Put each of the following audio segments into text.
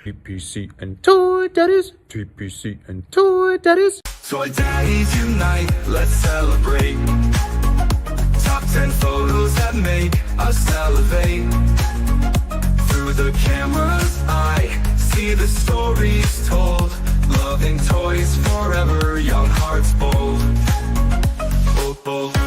TPC and Toy Daddies. TPC and Toy Daddies. Toy Daddies unite, let's celebrate. Top 10 photos that make us salivate. Through the camera's eye, see the stories told. Loving toys forever, young hearts bold. Bold, bold.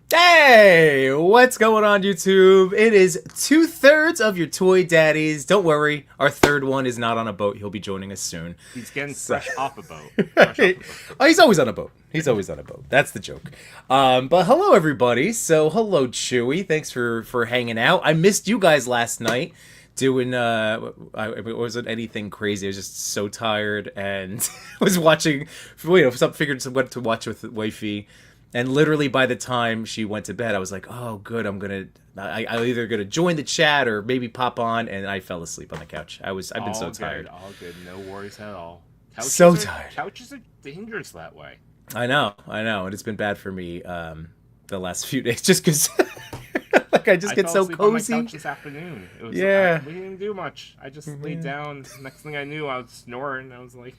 Hey, what's going on YouTube? It is 2/3 of your Toy Daddies. Don't worry, our third one is not on a boat. He'll be joining us soon. He's getting fresh off a boat. Oh, he's always on a boat. He's always on a boat. That's the joke. But hello, everybody. So, hello, Chewy. Thanks for hanging out. I missed you guys last night doing, it wasn't anything crazy. I was just so tired and was watching, figured what to watch with Wifey. And literally by the time she went to bed, I was like, oh, good, I'm either going to join the chat or maybe pop on, and I fell asleep on the couch. I've been so tired. All good, no worries at all. Tired. Couches are dangerous that way. I know, and it's been bad for me the last few days, just because like I get so cozy. On my couch this afternoon. It was, yeah. We didn't do much. I just laid down. Next thing I knew, I was snoring. I was like,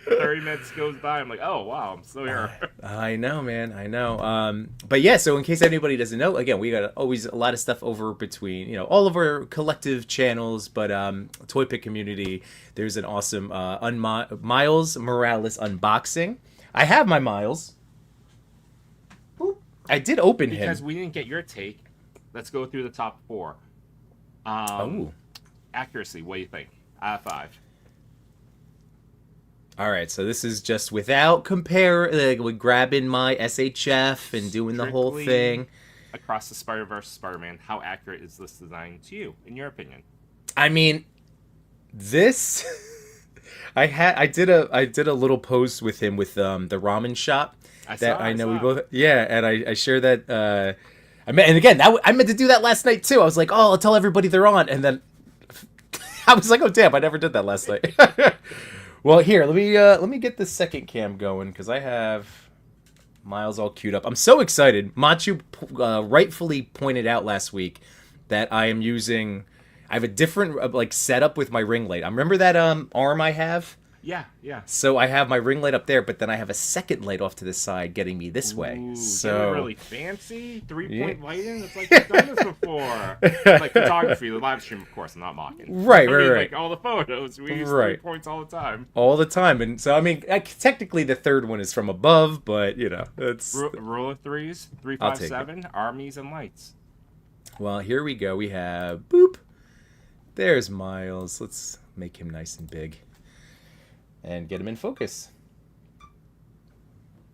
30 minutes goes by. I'm like, oh wow, I'm still here. I know, man. I know. But yeah. So in case anybody doesn't know, again, we got always a lot of stuff over between all of our collective channels. But ToyPic community, there's an awesome Miles Morales unboxing. I have my Miles. I did open him because we didn't get your take. Let's go through the top 4. Accuracy. What do you think? Out of 5. All right, so this is just without with grabbing my SHF and doing the whole thing. Across the Spider-Verse Spider-Man, how accurate is this design to you, in your opinion? I mean, this I did a little post with him with the ramen shop I know we both and I shared that I meant to do that last night too. I was like, oh, I'll tell everybody they're on, and then I was like, oh damn, I never did that last night. Well, here, let me get the second cam going, because I have Miles all queued up. I'm so excited. Machu rightfully pointed out last week that I have a different setup with my ring light. I remember that arm I have? Yeah. So I have my ring light up there, but then I have a second light off to the side getting me this way. So really fancy 3-point lighting. It's like you've done this before. Like photography, the live stream, of course. I'm not mocking. Right. Like all the photos, we use 3 points all the time. All the time, and so I mean, technically the third one is from above, but it's rule of threes, 3, 5, 7, armies and lights. Well, here we go. We have boop. There's Miles. Let's make him nice and big. And get him in focus.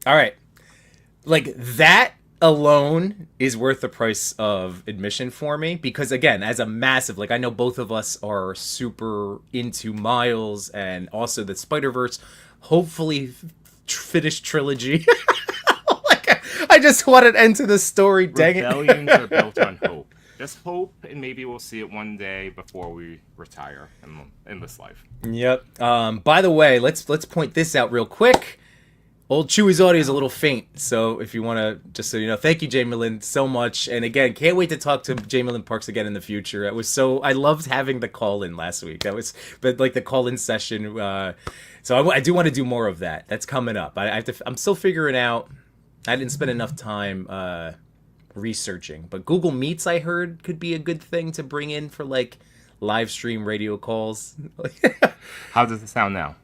All right. Like, that alone is worth the price of admission for me. Because, again, as a massive... I know both of us are super into Miles and also the Spider-Verse. Hopefully, finished trilogy. I just want an end to the story, dang it. Rebellions are built on hope. Just hope, and maybe we'll see it one day before we retire in this life. Yep. By the way, let's point this out real quick. Old Chewy's audio is a little faint, so if you want to, just so you know, thank you, Jamie Lynn, so much. And again, can't wait to talk to Jamie Lynn Parks again in the future. I loved having the call-in last week. The call-in session. So I do want to do more of that. That's coming up. I'm still figuring out. I didn't spend enough time researching, but Google Meets, I heard, could be a good thing to bring in for live stream radio calls. How does it sound now?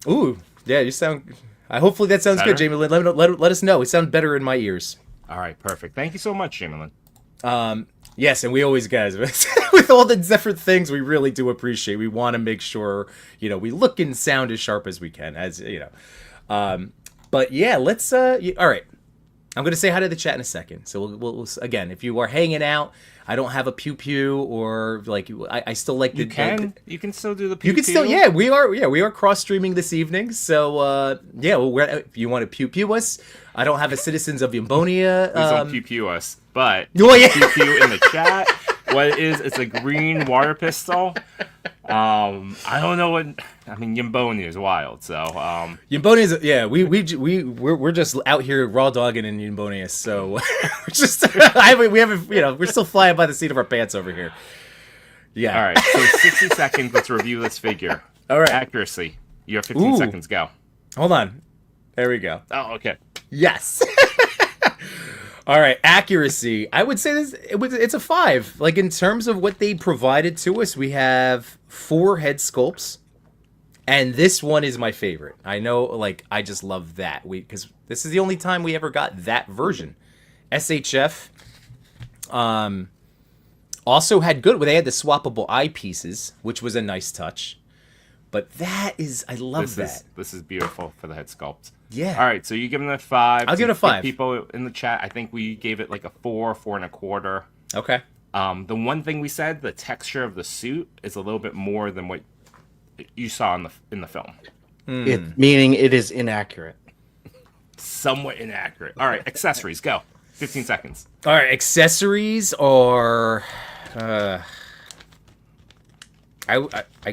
Ooh, yeah, you sound... hopefully that sounds better? Good, Jamie Lynn. Let us know. It sounds better in my ears. All right, perfect. Thank you so much, Jamie Lynn. Yes, and we always, guys, with all the different things, we really do appreciate. We want to make sure, we look and sound as sharp as we can, but yeah, let's, all right. I'm going to say hi to the chat in a second. So we'll again, if you are hanging out, I don't have a pew or I still like the... You can still do the pew. You can still, we are cross streaming this evening. So if you want to pew us, I don't have a Citizens of Yimbonia. Please don't pew us, but pew in the chat. What it is, it's a green water pistol. I don't know what. I mean, Yimboni is wild. So, Yimbonius, yeah, we're just out here raw dogging in Yimbonius, so we're just we haven't, we're still flying by the seat of our pants over here. Yeah. All right. So 60 seconds. Let's review this figure. All right. Accuracy. You have 15 seconds. Go. Hold on. There we go. Oh, okay. Yes. All right, accuracy. I would say it's a 5. Like, in terms of what they provided to us, we have 4 head sculpts, and this one is my favorite. I know, like, I just love that because this is the only time we ever got that version. SHF also had good. They had the swappable eyepieces, which was a nice touch. But I love that. This is beautiful for the head sculpt. Yeah. All right, so you give it a 5. I'll give it a 5. People in the chat, I think we gave it like a 4, 4.25. Okay. The one thing we said, the texture of the suit is a little bit more than what you saw in the film. Meaning it is inaccurate. Somewhat inaccurate. All right, accessories, go. 15 seconds. All right, accessories are. I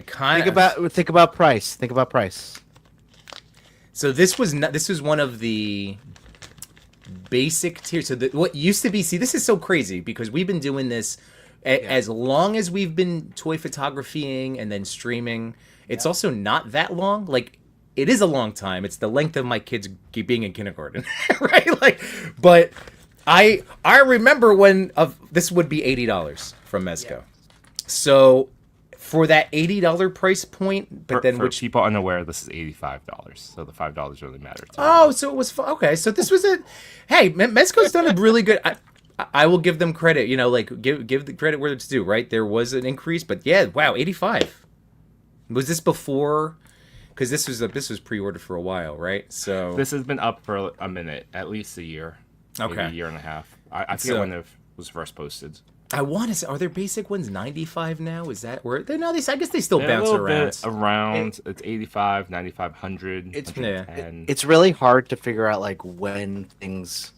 kind of think about price. Think about price. So this was one of the basic tiers. So what used to be, this is so crazy because we've been doing this as long as we've been toy photographying and then streaming. It's also not that long. Like, it is a long time. It's the length of my kids being in kindergarten, right? Like, but I remember when this would be $80 from Mezco. Yeah. So for that $80 price point, but then for people unaware, this is $85, so the $5 really mattered. Oh, so it was okay. So this was it. Hey, Mezco's done a really good. I will give them credit. Like give the credit where it's due. Right, there was an increase, but yeah, wow, 85. Was this before? Because this was pre-ordered for a while, right? So this has been up for a minute, at least a year. Okay, maybe a year and a half. I forget when it was first posted. I want to say, are their basic ones 95 now? Is that where they? No, I guess they still bounce around. It's 85, 95, 100. It's really hard to figure out like when things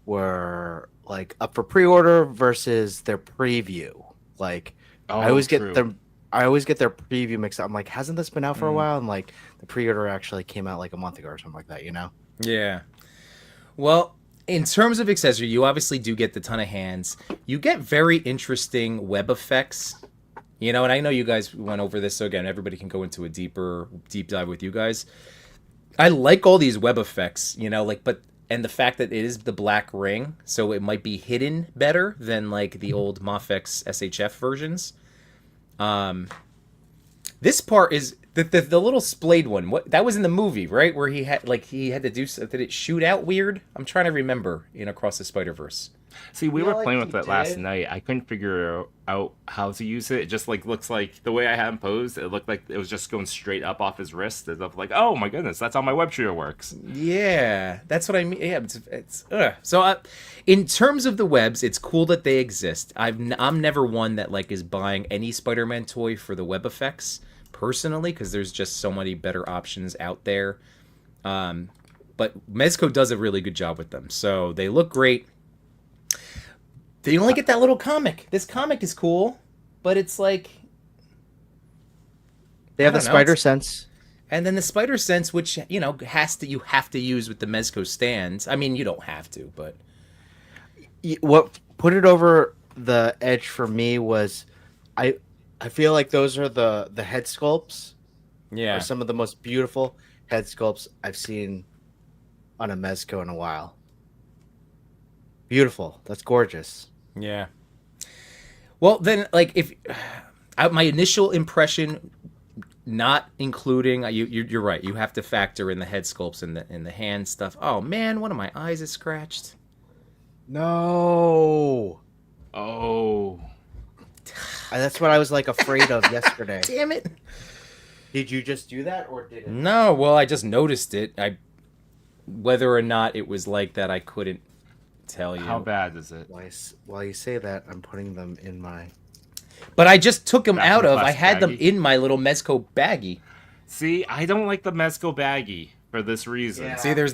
were like up for pre-order versus their preview. Like I always get their preview mixed up. I'm like, hasn't this been out for a while? And like the pre-order actually came out like a month ago or something like that. Yeah. Well, in terms of accessory, you obviously do get the ton of hands. You get very interesting web effects. And I know you guys went over this, so again, everybody can go into a deep dive with you guys. I like all these web effects, and the fact that it is the black ring, so it might be hidden better than like the old Mafex SHF versions. This part is the little splayed one. What that was in the movie, right? Where he had to do. Did it shoot out weird? I'm trying to remember in Across the Spider-Verse. See, we were playing with it last night. I couldn't figure out how to use it. It just looks like the way I had him posed. It looked like it was just going straight up off his wrist. It's like, oh my goodness, that's how my web shooter works. Yeah, that's what I mean. Yeah, it's so. In terms of the webs, it's cool that they exist. I'm never one that is buying any Spider-Man toy for the web effects personally, because there's just so many better options out there. But Mezco does a really good job with them, so they look great. They only get that little comic. This comic is cool, but it's like they have the spider sense, and then the spider sense, which you have to use with the Mezco stands. I mean, you don't have to, but what put it over the edge for me was I feel like those are the head sculpts. Yeah, are some of the most beautiful head sculpts I've seen on a Mezco in a while. Beautiful. That's gorgeous. Yeah. Well, then, if my initial impression, not including you're right. You have to factor in the head sculpts and the hand stuff. Oh man, one of my eyes is scratched. No. Oh. That's what I was afraid of yesterday. Damn it. Did you just do that or did it? No. Well, I just noticed it. Whether or not it was like that, I couldn't tell you. How bad is it? While you say that, I'm putting them in my... But I just took them out of... I had them in my little Mezco baggie. See, I don't like the Mezco baggie for this reason. Yeah. See, there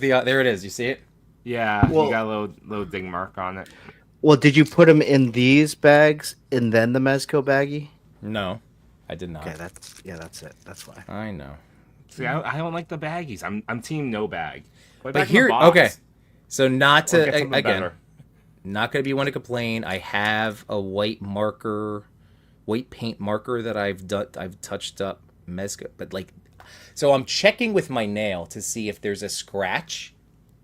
it is. You see it? Yeah, you got a little ding mark on it. Well, did you put them in these bags and then the Mezco baggie? No. I did not. Okay, that's it. That's why. I know. See, I don't like the baggies. I'm team no bag. But here, okay. So not to again, better. not gonna be one to complain. I have a white paint marker that I've touched up Mezco, but like, so I'm checking with my nail to see if there's a scratch.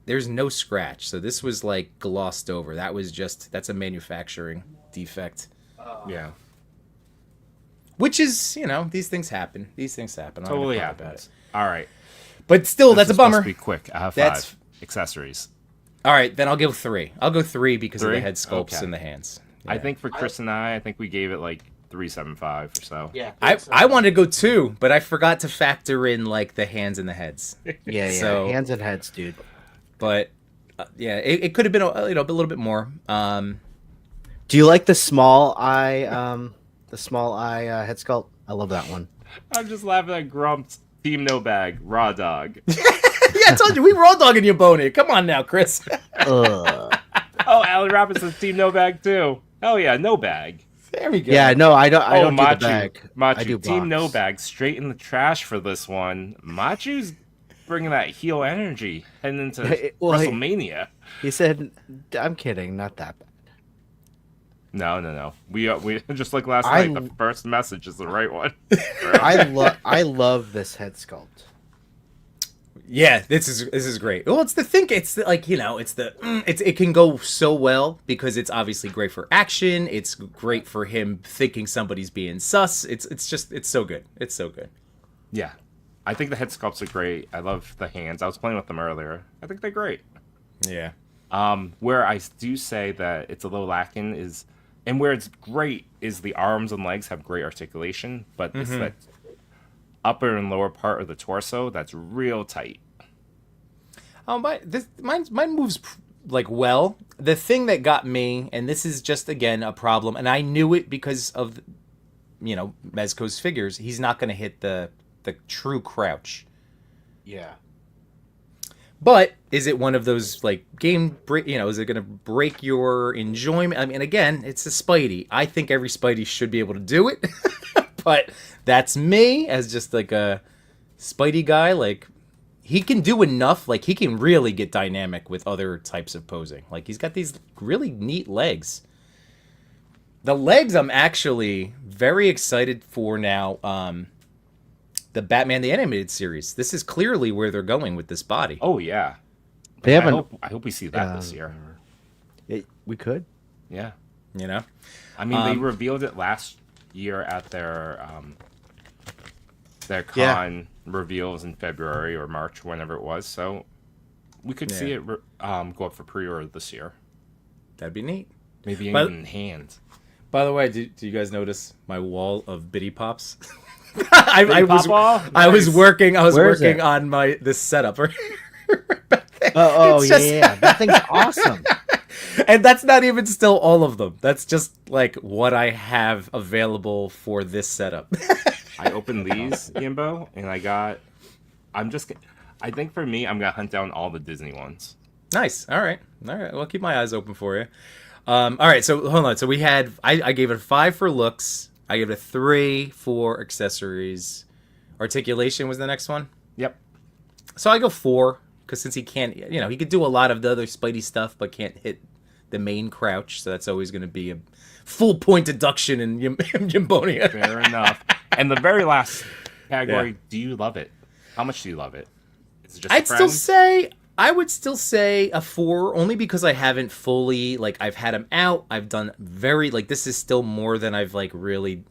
There's no scratch, so this was like glossed over. That's a manufacturing defect. Yeah. Which is, these things happen. Totally happens. All right. But still, that's a bummer. Be quick. I have 5 accessories. All right, then I'll go 3. I'll go 3 because of the head sculpts and the hands. Yeah. I think for Chris and I think we gave it like 3.75 or so. Yeah. I wanted to go 2, but I forgot to factor in like the hands and the heads. Yeah. So, hands and heads, dude. But it could have been a little bit more. Do you like the small eye head sculpt? I love that one. I'm just laughing at Grump's team no bag raw dog. Yeah, I told you we were all dogging you, Boney. Come on now, Chris. Oh, Alan Robinson's team no bag too. Oh yeah, no bag. There we go. Yeah, no, I don't do Machu, the bag. Machu, I do team box. no bag, straight in the trash for this one. Machu's bringing that heel energy heading into WrestleMania. He said, "I'm kidding, not that bad." No. We just like last night. The first message is the right one. I love this head sculpt. Yeah, this is great. Well, it's it can go so well because it's obviously great for action. It's great for him thinking somebody's being sus. It's so good. It's so good. Yeah, I think the head sculpts are great. I love the hands. I was playing with them earlier. I think they're great. Yeah. Where I do say that it's a little lacking is, and where it's great is the arms and legs have great articulation, but it's that upper and lower part of the torso that's real tight. Oh, mine moves like well. The thing that got me, and this is just again a problem, and I knew it because of Mezco's figures. He's not going to hit the true crouch. Yeah. But is it one of those like game break? Is it going to break your enjoyment? I mean, again, it's a Spidey. I think every Spidey should be able to do it. But that's me as just like a Spidey guy. Like, he can do enough. Like, he can really get dynamic with other types of posing. Like, he's got these really neat legs. The legs I'm actually very excited for now. The Batman the Animated Series. This is clearly where they're going with this body. Oh, yeah. They haven't. I hope we see that this year. We could. Yeah. I mean, they revealed it last year at their con reveals in February or March, whenever it was. So we could see it go up for pre-order this year. That'd be neat. Maybe even in hand. By the way, do you guys notice my wall of Bitty Pops? I was working on this setup. Yeah, that thing's awesome. And that's not even still all of them. That's just like what I have available for this setup. I opened these, Yimbo, and I think for me, I'm gonna hunt down all the Disney ones. Nice. All right. Well, keep my eyes open for you. All right. So hold on. So we had I gave it a 5 for looks. I gave it a 3 for accessories. Articulation was the next one. Yep. So I go 4 because since he can't, he could do a lot of the other Spidey stuff, but can't hit the main crouch. So that's always going to be a full point deduction in Yimbonia. Fair enough. And the very last category, do you love it? How much do you love it? Is it just I would still say a 4, only because I haven't fully, I've had him out. I've done this is still more than I've, really,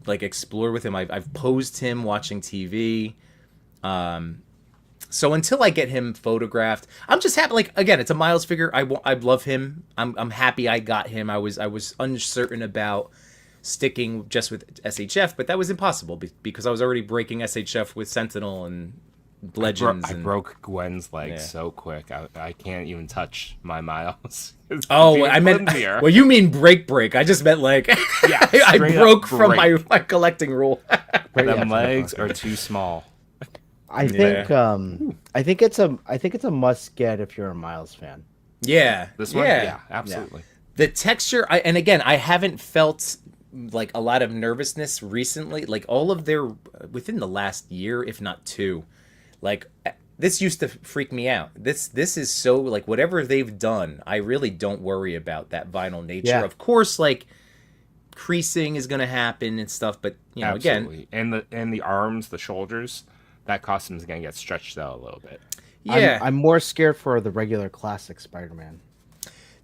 explored with him. I've posed him watching TV. So until I get him photographed, I'm just happy. Again, it's a Miles figure. I love him. I'm happy I got him. I was uncertain about sticking just with SHF, but that was impossible because I was already breaking SHF with Sentinel and Legends. I broke Gwen's leg so quick. I can't even touch my Miles. I meant. Well, you mean break? I just meant I broke from my collecting rule. Them legs are too small. I think I think it's a must get if you're a Miles fan. Yeah. This one? Yeah, absolutely. The texture, and again, I haven't felt like a lot of nervousness recently. Like all of their within the last year, if not two, like this used to freak me out. This is so like whatever they've done, I really don't worry about that vinyl nature. Yeah. Of course, like creasing is gonna happen and stuff, but you know, Absolutely. again, and the arms, the shoulders, that costume is gonna get stretched out a little bit. yeah, I'm more scared for the regular classic Spider-Man.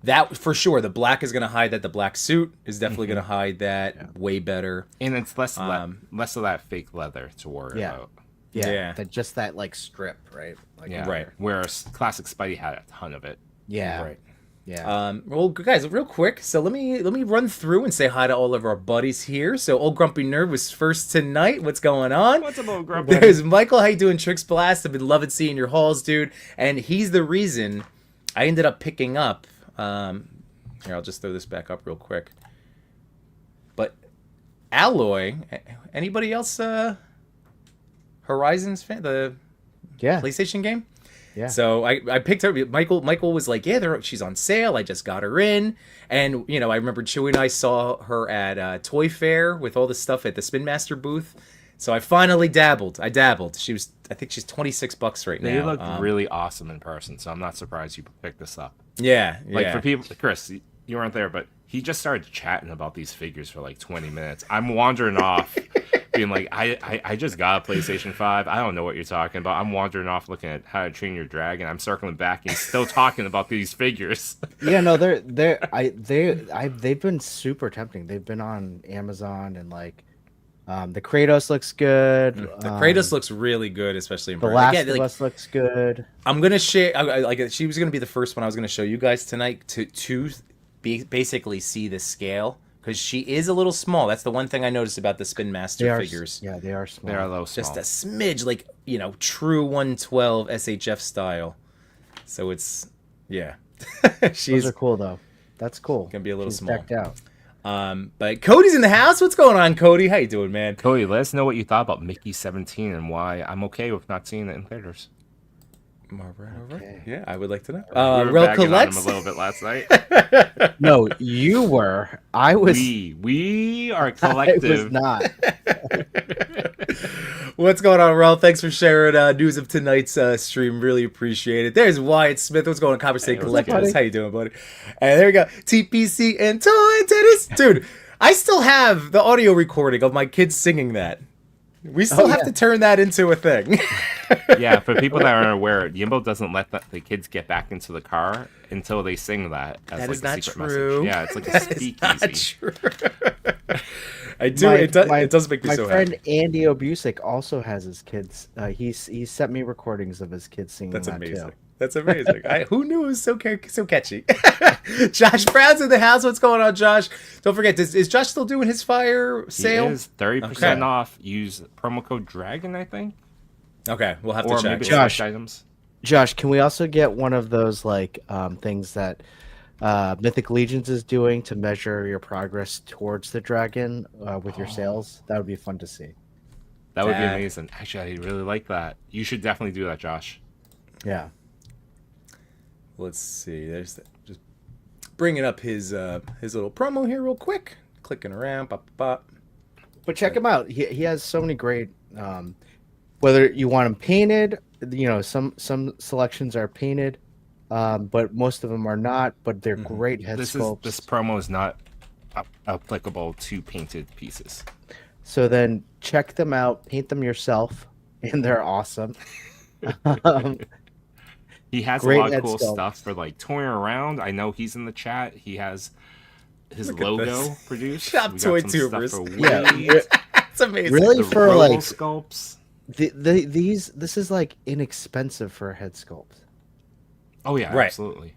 that for sure. The black is gonna hide that. The black suit is definitely gonna hide that way better. And it's less of that fake leather to worry Yeah. about. Yeah. Just that like strip, right? Like, Yeah. Right. Whereas classic Spidey had a ton of it. Yeah. Right. Yeah. Well, guys, real quick. So let me run through and say hi to all of our buddies here. So, Old Grumpy Nerd was first tonight. What's going on? What's up, Old Grumpy? There's Michael. How you doing, Tricks Blast? I've been loving seeing your hauls, dude. And he's the reason I ended up picking up. Here, I'll just throw this back up real quick. But Alloy, anybody else? Horizons fan, the PlayStation game. Yeah. So I picked her. Michael was like, yeah, she's on sale. I just got her in, and you know, I remember Chewy and I saw her at Toy Fair with all the stuff at the Spin Master booth. So I finally dabbled. I think she's $26 right now. They look really awesome in person, so I'm not surprised you picked this up. Yeah. Like for people, Chris, you weren't there, but he just started chatting about these figures for like 20 minutes. I'm wandering off, being like, I just got a PlayStation 5. I don't know what you're talking about. I'm wandering off looking at How to Train Your Dragon. I'm circling back and he's still talking about these figures. Yeah, no, they've been super tempting. They've been on Amazon and like the Kratos looks good. The Kratos looks really good, especially in The person. Last Again, of Us looks good. I'm gonna share. Like she was gonna be the first one I was gonna show you guys tonight to basically see the scale, because she is a little small. That's the one thing I noticed about the Spin Master figures. Yeah, they are small. They're a little small. Just a smidge, like, you know, true 112 SHF style. So it's Those are cool though. That's cool. Gonna be a little She's small. decked out. But Cody's in the house. What's going on, Cody? How you doing, man? Cody, let us know what you thought about Mickey 17 and why I'm okay with not seeing it in theaters. All right. Okay. Yeah, I would like to know. We were Rel bagging on him collects. a little bit last night. No, you were. I was. We are I collective. was not. What's going on, Rel? Thanks for sharing news of tonight's stream. Really appreciate it. There's Wyatt Smith. What's going on, Conversation Collectors? How you doing, buddy? And there we go. TPC and Toy Tennis. Dude, I still have the audio recording of my kids singing that. We still have to turn that into a thing. Yeah, for people that aren't aware, Yimbo doesn't let the kids get back into the car until they sing that. As That like is a not secret true. Message. Yeah, it's like a That is not speakeasy. true. I do. It does make me so My friend happy. Andy Obusic also has his kids. He sent me recordings of his kids singing. That's that amazing. Too. That's amazing. Who knew it was so catchy? Josh Brown's in the house. What's going on, Josh? Don't forget, is Josh still doing his fire sale? He is 30% off. Use promo code Dragon, I think. Okay, we'll have Or to check. maybe Josh. select items. Josh, can we also get one of those like things that Mythic Legions is doing to measure your progress towards the dragon with your sales? That would be fun to see. That would be amazing. Actually, I really like that. You should definitely do that, Josh. Yeah. Let's see. There's just bringing up his little promo here real quick. Clicking around. Bop, bop. But check him out. He has so many great. Whether you want them painted, some selections are painted, but most of them are not. But they're great head sculpts. This promo is not applicable to painted pieces. So then check them out, paint them yourself, and they're awesome. He has a Great lot of head cool sculpt. stuff for like toying around. I know he's in the chat. He has his Look at logo this. produced. Shop We got Toy some stuff Tubers. for Yeah, Wade, That's amazing. Really? the For, roll like- sculpts. This is like inexpensive for a head sculpt. Oh yeah, Right. absolutely.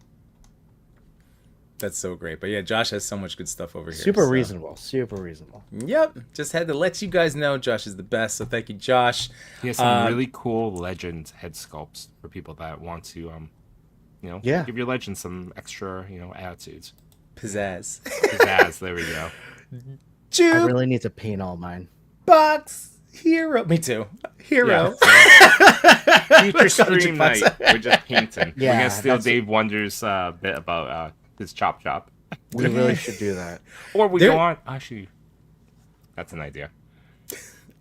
That's so great. But yeah, Josh has so much good stuff over here. Super so- reasonable. Super reasonable. Yep. Just had to let you guys know Josh is the best. So thank you, Josh. He has some really cool legend head sculpts for people that want to, Yeah. give your legend some extra, attitudes. Pizzazz. Pizzazz, there we go. I really need to paint all mine. Jukebox hero. Me too. Hero. Yeah, so future stream Jukebox. night. We're just painting. We're Yeah, gonna steal that's- Dave Wonder's bit about his chop chop. We really should do that. Or we There- go on. Actually, That's an idea.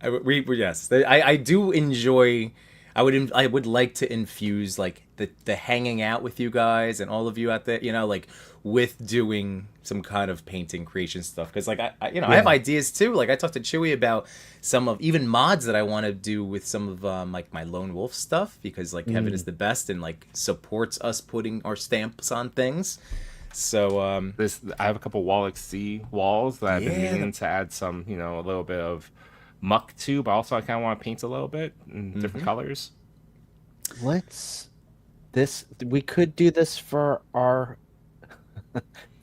I do enjoy. I would like to infuse like the hanging out with you guys and all of you out there, like with doing some kind of painting creation stuff, because like I have ideas too. Like I talked to Chewy about some of even mods that I want to do with some of like my Lone Wolf stuff, because like Kevin is the best and like supports us putting our stamps on things. So I have a couple Wall XC walls that I've been meaning to add some, a little bit of muck to, but also I kind of want to paint a little bit in different colors. We could do this for our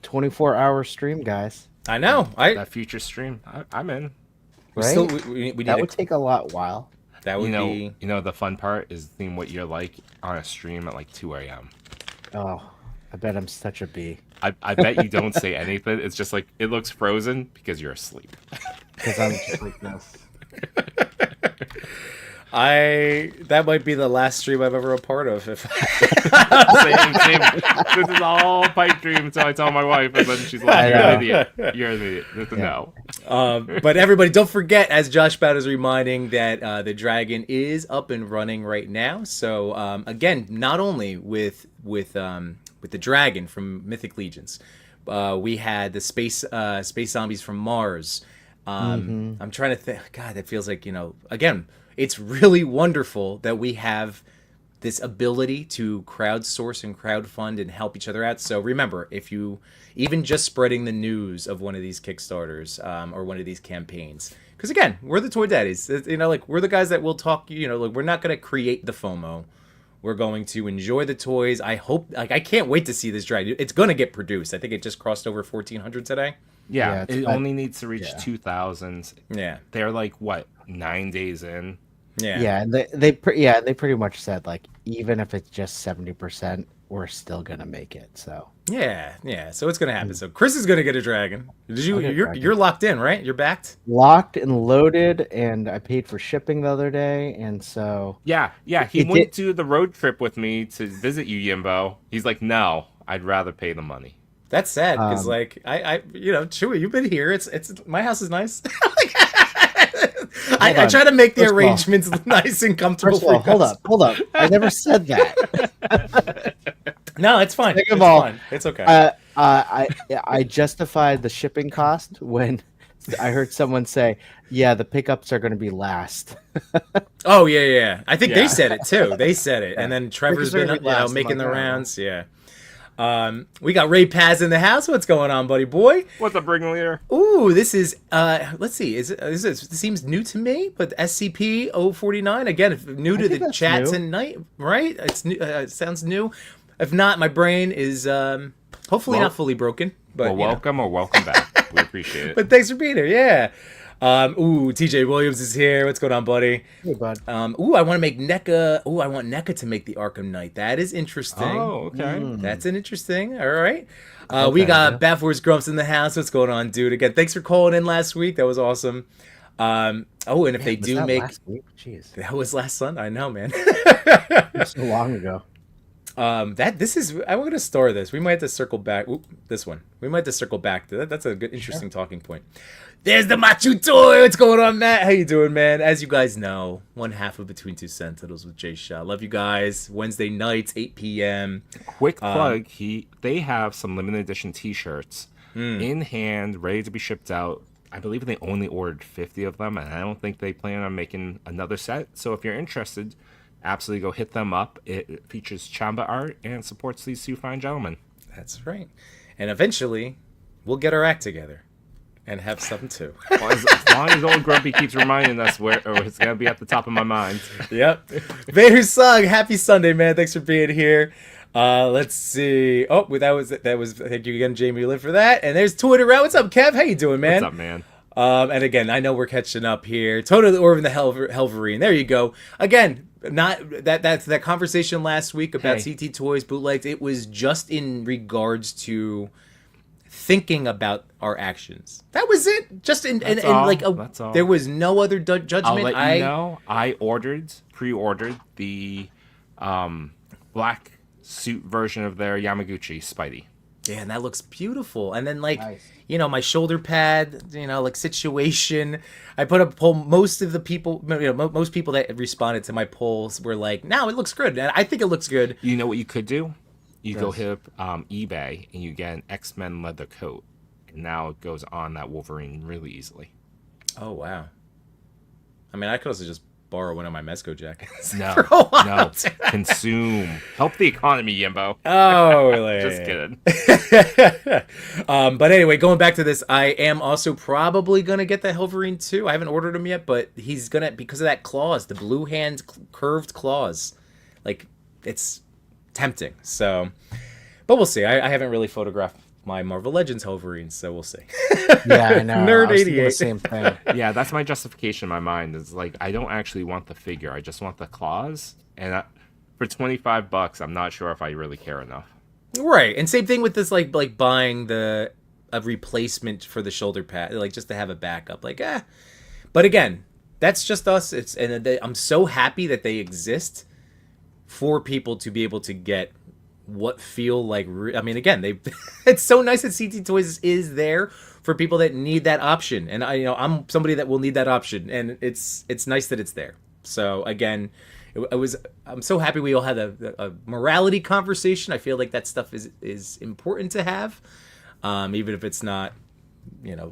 24-hour stream, guys. I know. That future stream, I'm in. Right? We need that would take a while. That would be. The fun part is seeing what you're like on a stream at like 2 a.m. Oh, I bet I'm such a bee. I bet you don't say anything. It's just like it looks frozen because you're asleep. Because I'm just like this. That might be the last stream I've ever a part of. If same. This is all pipe dream until I tell my wife, and then she's like, "You're an idiot. You're an idiot." That's a no. But everybody, don't forget, as Josh Bout is reminding, that the dragon is up and running right now. So again, not only with the dragon from Mythic Legions, we had the space zombies from Mars. I'm trying to think. God, that feels like, again, it's really wonderful that we have this ability to crowdsource and crowdfund and help each other out. So remember, if you even just spreading the news of one of these Kickstarters or one of these campaigns, because again, we're the Toy Daddies. Like we're the guys that will talk. Like we're not going to create the FOMO. We're going to enjoy the toys. I hope. Like I can't wait to see this dragon. It's going to get produced. I think it just crossed over 1,400 today. Yeah, it only needs to reach 2,000. Yeah, they're like what 9 days in. Yeah, and they pretty much said like even if it's just 70%, we're still gonna make it. So yeah. So it's gonna happen. So Chris is gonna get a dragon. You're locked in, right? You're backed. Locked and loaded, and I paid for shipping the other day, and so yeah. He went to the road trip with me to visit you, Yimbo. He's like, no, I'd rather pay the money. That's sad because like I Chewy, you've been here. It's my house is nice. I try to make the arrangements nice and comfortable. First of all, hold up. I never said that. No, it's fine. Fine. It's okay. I justified the shipping cost when I heard someone say, "Yeah, the pickups are going to be last." Oh yeah. I think they said it too. They said it, and then Trevor's been making the rounds. Yeah. We got Ray Paz in the house. What's going on, buddy boy? What's up, ringleader? Ooh, this is let's see. This seems new to me, but SCP-049 again, new to the chat tonight, right? It's new. It sounds new. If not, my brain is hopefully not fully broken. But welcome or welcome back. We appreciate it. But thanks for being here. Yeah. TJ Williams is here. What's going on, buddy? Hey, bud. I want to make NECA. I want NECA to make the Arkham Knight. That is interesting. Oh, okay. That's an interesting. All right. We got Baffors Grumps in the house. What's going on, dude? Again, thanks for calling in last week. That was awesome. And if they do make, last week? Jeez, that was last Sunday. I know, man. so long ago. I'm going to store this. We might have to circle back. This one. We might have to circle back to that. That's a good, interesting talking point. There's the Machu Toy. What's going on, Matt? How you doing, man? As you guys know, one half of Between Two Sentinels with Jay Shaw. Love you guys. Wednesday nights, 8 p.m. Quick plug. They have some limited edition T-shirts in hand, ready to be shipped out. I believe they only ordered 50 of them, and I don't think they plan on making another set. So if you're interested, absolutely go hit them up. It features Chamba art and supports these two fine gentlemen. That's right. And eventually, we'll get our act together and have something too. Well, as long as old Grumpy keeps reminding us where it's going to be at the top of my mind. Yep. Vader Sung, happy Sunday, man. Thanks for being here. Let's see. Oh, that was. Thank you again, Jamie Lynn, for that. And there's Twitter Route. What's up, Kev? How you doing, man? What's up, man? And again, I know we're catching up here. Totally Orvin the Helverine. There you go. Again, not that's that conversation last week about CT Toys bootlegs. It was just in regards to thinking about our actions. That was it. Just that's all. There was no other judgment. I'll let you know. I pre-ordered the black suit version of their Yamaguchi Spidey. Yeah, and that looks beautiful. And then like, Nice. my shoulder pad, like situation. I put up a poll. Most of the people, most people that responded to my polls were like, "No, it looks good." And I think it looks good. You know what you could do? You go hit up eBay and you get an X-Men leather coat. And now it goes on that Wolverine really easily. Oh wow. I mean, I could also just borrow one of my Mezco jackets. No, for a while. no, consume. Help the economy, Yimbo. Oh, really? Just kidding. But anyway, going back to this, I am also probably gonna get the Wolverine too. I haven't ordered him yet, but he's gonna, because of that claws, the blue hand curved claws. Like, it's tempting. So, but we'll see. I haven't really photographed my Marvel Legends Wolverine, so we'll see. Yeah, I know. Nerd I was thinking 88. the same thing. Yeah, that's my justification in my mind. Is like, I don't actually want the figure. I just want the claws. And for $25, I'm not sure if I really care enough. Right, and same thing with this, like buying a replacement for the shoulder pad, like just to have a backup. Like, But again, that's just us. I'm so happy that they exist for people to be able to get what feel like. I mean, again, it's so nice that CT Toys is there for people that need that option, and I'm somebody that will need that option, and it's nice that it's there. So again, I'm so happy we all had a morality conversation. I feel like that stuff is important to have, even if it's not,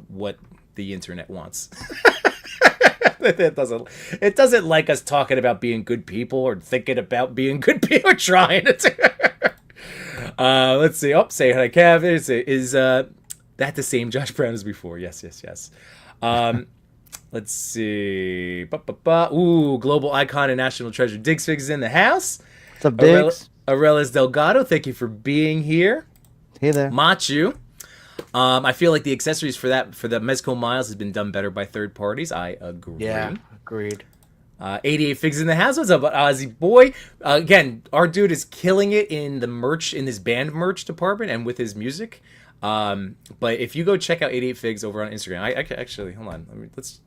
what the internet wants. It doesn't like us talking about being good people or thinking about being good people or trying to. Let's see. Oh, say hi, Kev. Is that the same Josh Brown as before? Yes. Let's see. Ooh, global icon and national treasure. Diggs Figs is in the house. What's up, Diggs? Arelis Delgado, thank you for being here. Hey there. Machu. I feel like the accessories for the Mezco Miles has been done better by third parties. I agree. Yeah, agreed. 88 Figs in the house. What's up, Ozzy boy? Again, our dude is killing it in the merch, in his band merch department and with his music. But if you go check out 88 Figs over on Instagram, I actually, hold on. Let's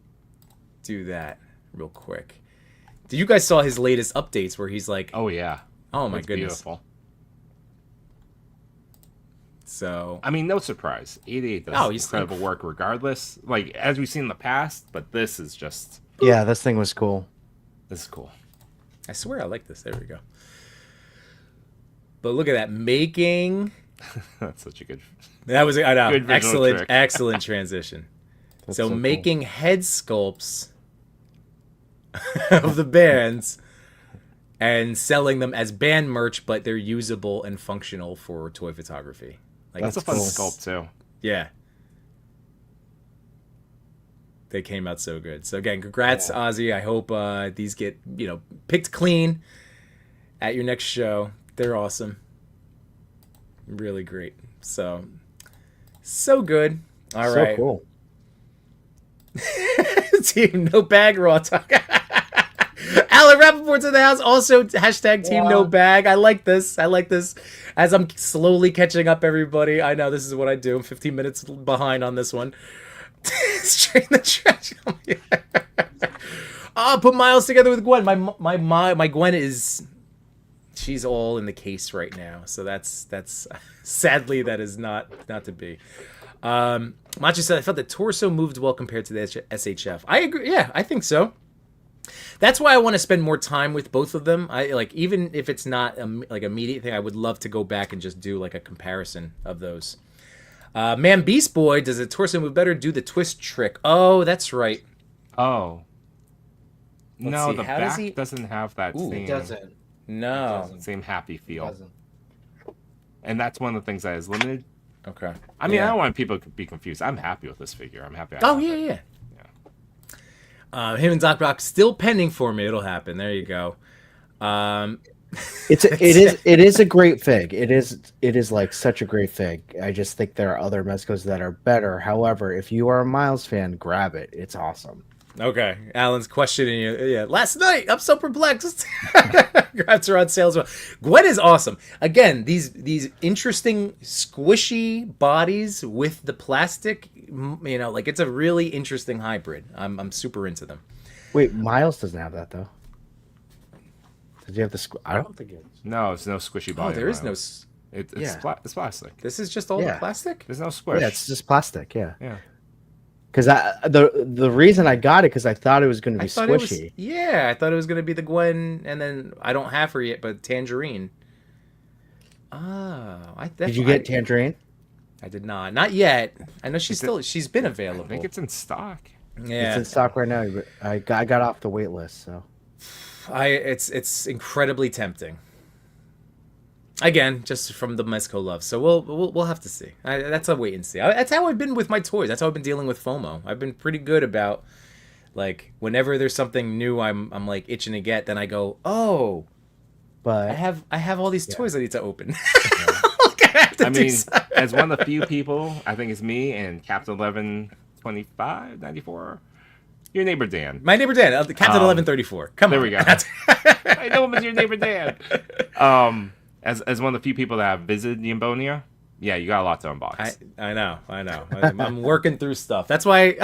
do that real quick. Did you guys saw his latest updates where he's like, Oh, yeah. oh my It's goodness. Beautiful. So, I mean, no surprise. 88 does he's incredible work regardless. Like, as we've seen in the past, but this is just... Yeah, this thing was cool. This is cool. I swear I like this. There we go. But look at that. Making... That's such a good... That was, I know, Good visual trick. excellent transition. So so making head sculpts of the bands and selling them as band merch, but they're usable and functional for toy photography. Like, That's a fun cool. sculpt, too. yeah. They came out so good. So again, congrats, Ozzy. I hope these get, picked clean at your next show. They're awesome. Really great. So good. All right. So cool. Team No Bag Raw Talk. Alan Rappaport's in the house. Also, hashtag Team No Bag. I like this. As I'm slowly catching up, everybody. I know this is what I do. I'm 15 minutes behind on this one. Straight in the trash. Put Miles together with Gwen. My Gwen is... She's all in the case right now. So that's sadly, that is not to be. Machi said, I felt the torso moved well compared to the SHF. I agree. Yeah, I think so. That's why I want to spend more time with both of them. I like, even if it's not like immediate thing, I would love to go back and just do like a comparison of those. Man, Beast Boy, does the torso move better? Do the twist trick. Oh, that's right. Oh. No, see, the how back does he... doesn't have that Ooh, same... It doesn't. No. Same happy feel. It doesn't. And that's one of the things that is limited. Okay. I mean, Yeah. I don't want people to be confused. I'm happy with this figure. I'm happy. Oh, yeah. Him and Doc Brock still pending for me. It'll happen. There you go. It is a great fig. It is like such a great fig. I just think there are other Mezcos that are better. However, if you are a Miles fan, grab it. It's awesome. Okay. Alan's questioning you. Yeah. Last night, I'm so perplexed. Grabs are on sale as well. Gwen is awesome. Again, these interesting squishy bodies with the plastic, like it's a really interesting hybrid. I'm super into them. Wait, Miles doesn't have that though. Does he have the? I don't think it is. No, it's no squishy body. Oh, there is no. Miles. It's plastic. This is just all the plastic? There's no squish. Yeah, it's just plastic. Yeah. Yeah. Because the reason I got it because I thought it was going to be squishy. I thought it was going to be the Gwen, and then I don't have her yet, but Tangerine. Oh, did you get Tangerine? I did not yet. I know she's been available. I think it's in stock. Yeah, it's in stock right now. But I got off the wait list, so it's incredibly tempting. Again, just from the Mezco love. So we'll have to see. That's a wait and see. That's how I've been with my toys. That's how I've been dealing with FOMO. I've been pretty good about, like, whenever there's something new I'm like itching to get, then I go, oh, but I have all these toys I need to open. I mean, as one of the few people, I think it's me and Captain 112594. Your neighbor Dan. My neighbor Dan, Captain 1134. Come on. There we go. I know him as your neighbor Dan. As one of the few people that have visited Yimbonia, yeah, you got a lot to unbox. I know. I'm working through stuff. That's why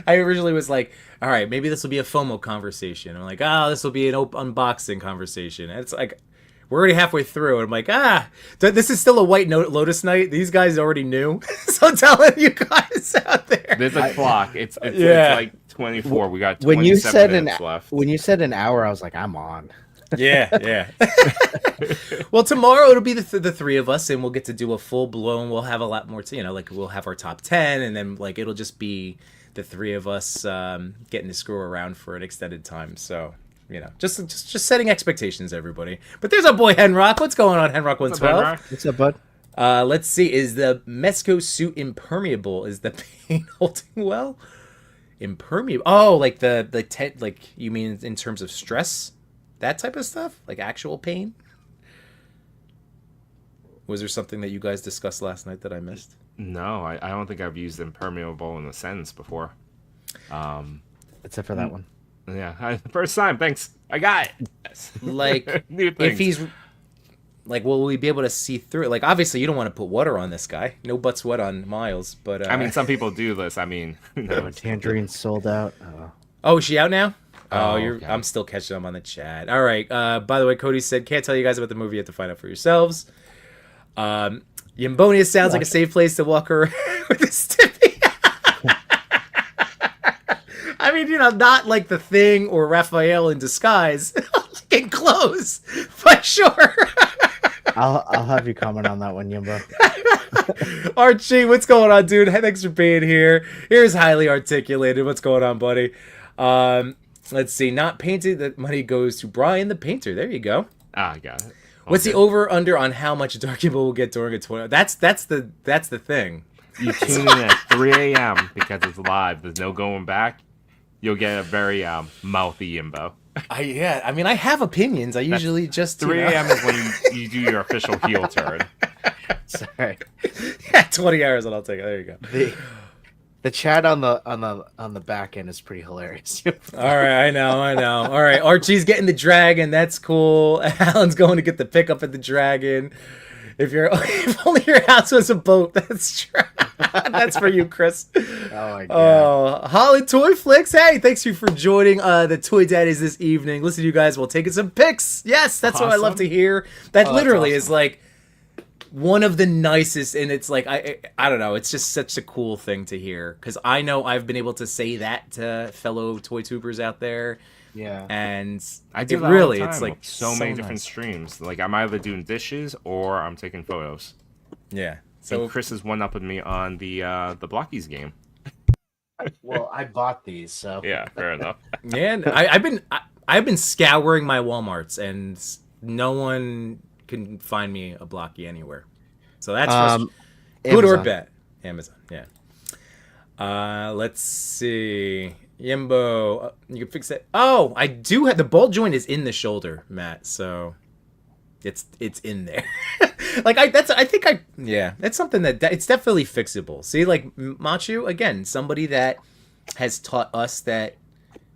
I originally was like, all right, maybe this will be a FOMO conversation. I'm like, this will be an unboxing conversation. And it's like, we're already halfway through. And I'm like, this is still a White Lotus night. These guys already knew. So I'm telling you guys out there. There's a clock. It's like 24. We got 27 minutes left. When you said an hour, I was like, I'm on. Yeah. Well, tomorrow it'll be the three of us, and we'll get to do a full blown. We'll have a lot more to, like we'll have our top 10, and then like it'll just be the three of us getting to screw around for an extended time. So just setting expectations, everybody. But there's our boy Henrock. What's going on, Henrock 112? What's up, bud? Let's see. Is the Mezco suit impermeable? Is the paint holding well? Impermeable. Oh, like the tent. Like you mean in terms of stress? That type of stuff? Like actual pain? Was there something that you guys discussed last night that I missed? No, I don't think I've used impermeable in a sentence before. Except for that one. Yeah, first time. Thanks. I got it. Like, if he's... Like, will we be able to see through it? Like, obviously, you don't want to put water on this guy. No butt sweat on Miles, but... I mean, some people do this. I mean... Tangerine's sold out. Oh, is she out now? Okay. I'm still catching them on the chat. All right. By the way, Cody said, can't tell you guys about the movie. You have to find out for yourselves. Yimbonia sounds like a safe place to walk around with a stiffy. I mean, not like The Thing or Raphael in disguise. In clothes, but sure. I'll have you comment on that one, Yimbo. Archie, what's going on, dude? Thanks for being here. Here's Highly Articulated. What's going on, buddy? Let's see. Not painted. That money goes to Brian the painter. There you go. I got it. What's the over under on how much Dark Yimbo will get during a tournament? That's the thing. You tune in at 3 a.m. because it's live. There's no going back. You'll get a very mouthy Yimbo. I mean, I have opinions. I usually just 3 a.m. is when you do your official heel turn. Sorry. 20 hours and I'll take it. There you go. The chat on the back end is pretty hilarious. All right, I know. All right, Archie's getting the dragon. That's cool. Alan's going to get the pickup at the dragon. If only your house was a boat. That's true. That's for you, Chris. Oh my god. Holland Toy Flicks. Hey, thanks you for joining the Toy Daddies this evening. Listen to you guys while taking some pics. Yes, that's what I love to hear. That literally is like one of the nicest, and it's like I don't know. It's just such a cool thing to hear because I know I've been able to say that to fellow toy tubers out there. Yeah, and I do that all the time. It's like so many different streams. Like I'm either doing dishes or I'm taking photos. Yeah. So Chris is one up with me on the Blockies game. Well, I bought these, so yeah, fair enough. Man, I've been scouring my WalMarts, and no one can find me a Blocky anywhere. So that's good or bad. Amazon, yeah. Let's see. Yimbo, you can fix it. Oh, I do have the ball joint is in the shoulder, Matt. So it's in there. That's something that it's definitely fixable. See, like Machu again, somebody that has taught us that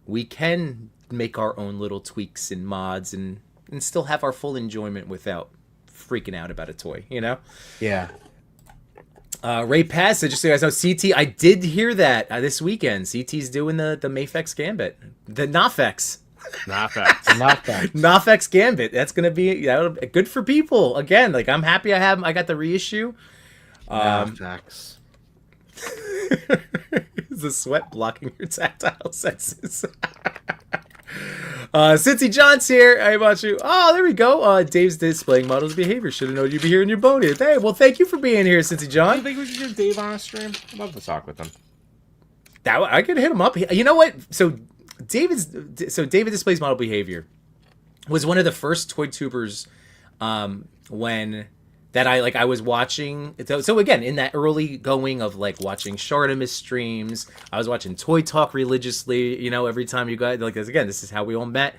we can make our own little tweaks and mods and still have our full enjoyment without freaking out about a toy. Yeah. Ray Passage, just so you guys know, CT, I did hear that this weekend. CT's doing the Mayfex Gambit. The Nafex. Nofx Gambit. That's gonna be good for people. Again, like I'm happy I got the reissue. Nofx. Is the sweat blocking your tactile senses? Cincy John's here. I about you. Oh, there we go. Dave's displaying models behavior. Should have known you'd be here in your bonus. Hey, well, thank you for being here, Cincy John. Do you think we should get Dave on a stream? I'd love to talk with him. I could hit him up. You know what? So David displays model behavior was one of the first toy tubers when that I was watching. So again, in that early going of like watching Shartimus streams, I was watching Toy Talk religiously. You know, every time you got like again, this is how we all met.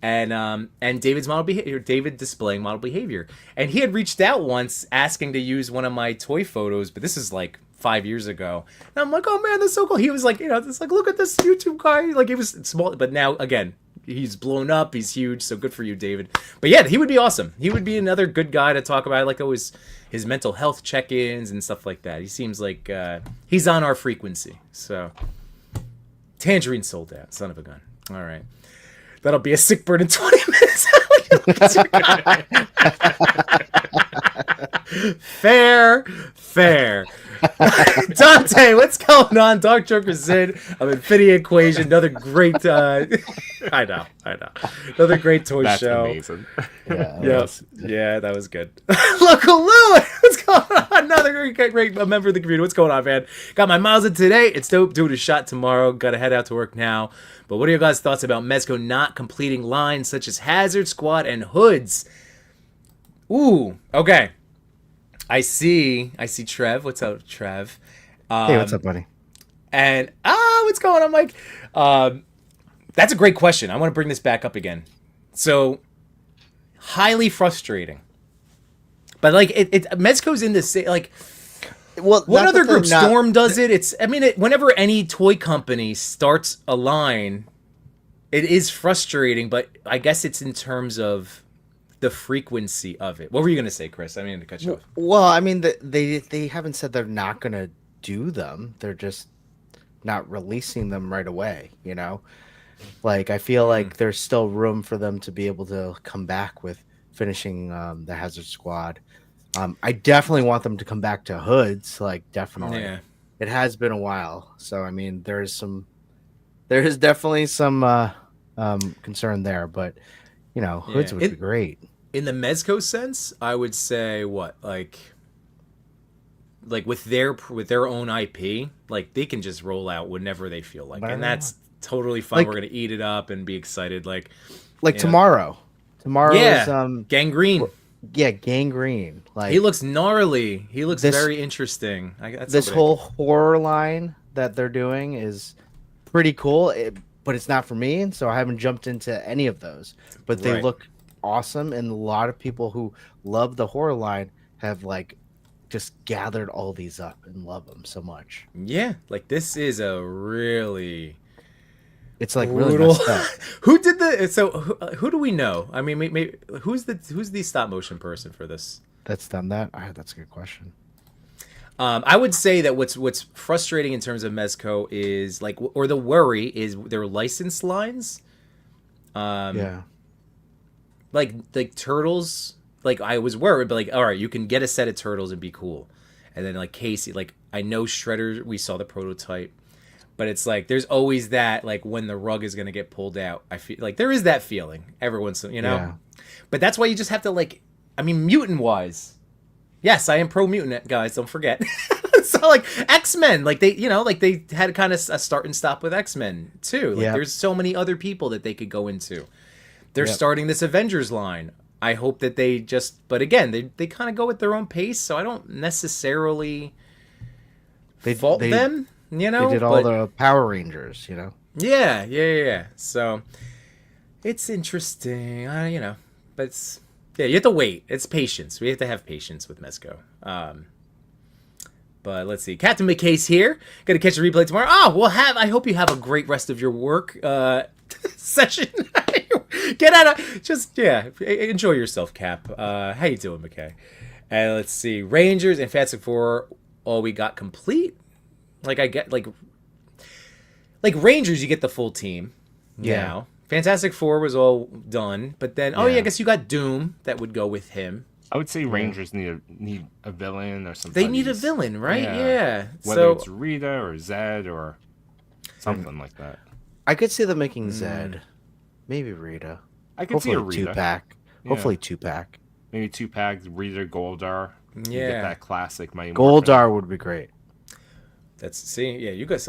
And David's model behavior, David displaying model behavior, and he had reached out once asking to use one of my toy photos, but this is like 5 years ago. And I'm like, oh man, that's so cool. He was like, it's like, look at this YouTube guy. Like he was small, but now again, he's blown up. He's huge. So good for you, David. But yeah, he would be awesome. He would be another good guy to talk about. I like always his mental health check-ins and stuff like that. He seems like he's on our frequency. So Tangerine sold out. Son of a gun. All right. That'll be a sick burn in 20 minutes. Fair. Dante, what's going on? Dark Joker Zid of Infinity Equation. Another great, I know. Another great toy That's show. Amazing. Yeah, that was good. Local Lou, what's going on? Another great member of the community. What's going on, man? Got my miles in today. It's dope. Doing a shot tomorrow. Got to head out to work now. But what are your guys' thoughts about Mezco not completing lines such as Hazard Squad and Hoods? Ooh, okay. I see Trev. What's up, Trev? Hey, what's up, buddy? And what's going on, Mike? That's a great question. I want to bring this back up again. So, highly frustrating. But like, Mezco's in this like. Well, what other group? Storm does it. Whenever any toy company starts a line, it is frustrating. But I guess it's in terms of the frequency of it. What were you gonna say, Chris? I mean to cut you off. Well, I mean they haven't said they're not gonna do them. They're just not releasing them right away. You know, like I feel like there's still room for them to be able to come back with finishing the Hazard Squad. I definitely want them to come back to Hoods. Like definitely, Yeah. It has been a while. So I mean, there is definitely some concern there, but Hoods would be great. In the Mezco sense, I would say what like with their own IP, like they can just roll out whenever they feel like, and that's totally fine. Like, we're gonna eat it up and be excited, like tomorrow. Tomorrow is Gangrene. Yeah, Gangrene. Like he looks gnarly. He looks very interesting. This whole horror line that they're doing is pretty cool, but it's not for me, so I haven't jumped into any of those. But they look awesome, and a lot of people who love the horror line have like just gathered all these up and love them so much. Yeah, like this is a really. It's like really messed up. Who did the? So who do we know? I mean, maybe, who's the stop motion person for this? That's done that. That's a good question. I would say that what's frustrating in terms of Mezco is like, or the worry is their license lines. Like Turtles. Like I was worried, but like, all right, you can get a set of Turtles and be cool, and then like Casey, like I know Shredder. We saw the prototype. But it's like there's always that like when the rug is gonna get pulled out. I feel like there is that feeling every once, Yeah. But that's why you just have to like. I mean, mutant wise, yes, I am pro mutant, guys. Don't forget. So like X-Men, like they had kind of a start and stop with X-Men too. Like there's so many other people that they could go into. They're starting this Avengers line. I hope that they just. But again, they kind of go at their own pace. So I don't necessarily fault them. They did all the Power Rangers, Yeah. So it's interesting, but it's, you have to wait. It's patience. We have to have patience with Mezco. But let's see. Captain McKay's here. Gonna catch a replay tomorrow. I hope you have a great rest of your work session. Get out of enjoy yourself, Cap. How you doing, McKay? And let's see. Rangers and Fantastic Four. All we got complete. Like I get like Rangers, you get the full team. Now Fantastic Four was all done, but then I guess you got Doom that would go with him. I would say Rangers need a villain or something. They need a villain, right? Yeah. Whether it's Rita or Zed or something like that. I could see them making Zed. Maybe Rita. I could see a Rita. 2-pack. Hopefully 2-pack. Maybe 2-pack, Rita, Goldar. You get that classic Mighty Goldar would be great. You guys.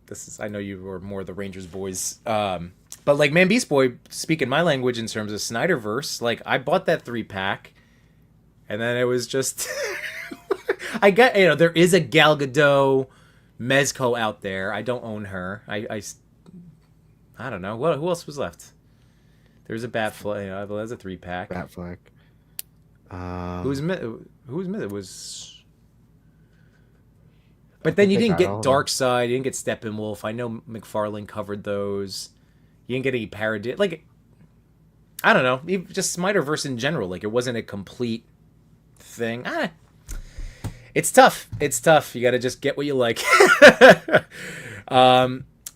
This is. I know you were more the Rangers boys. But like Man Beast Boy, speaking my language in terms of Snyderverse, like I bought that 3-pack, and then it was just. I got there is a Gal Gadot Mezco out there. I don't own her. I don't know who else was left. There's a Batfleck. There's a 3-pack. Batfleck. Who's missing? It was. But then you didn't get Darkseid. You didn't get Steppenwolf. I know McFarlane covered those. You didn't get any parody. Like, I don't know. Just Snyderverse in general. Like, it wasn't a complete thing. It's tough. It's tough. You got to just get what you like.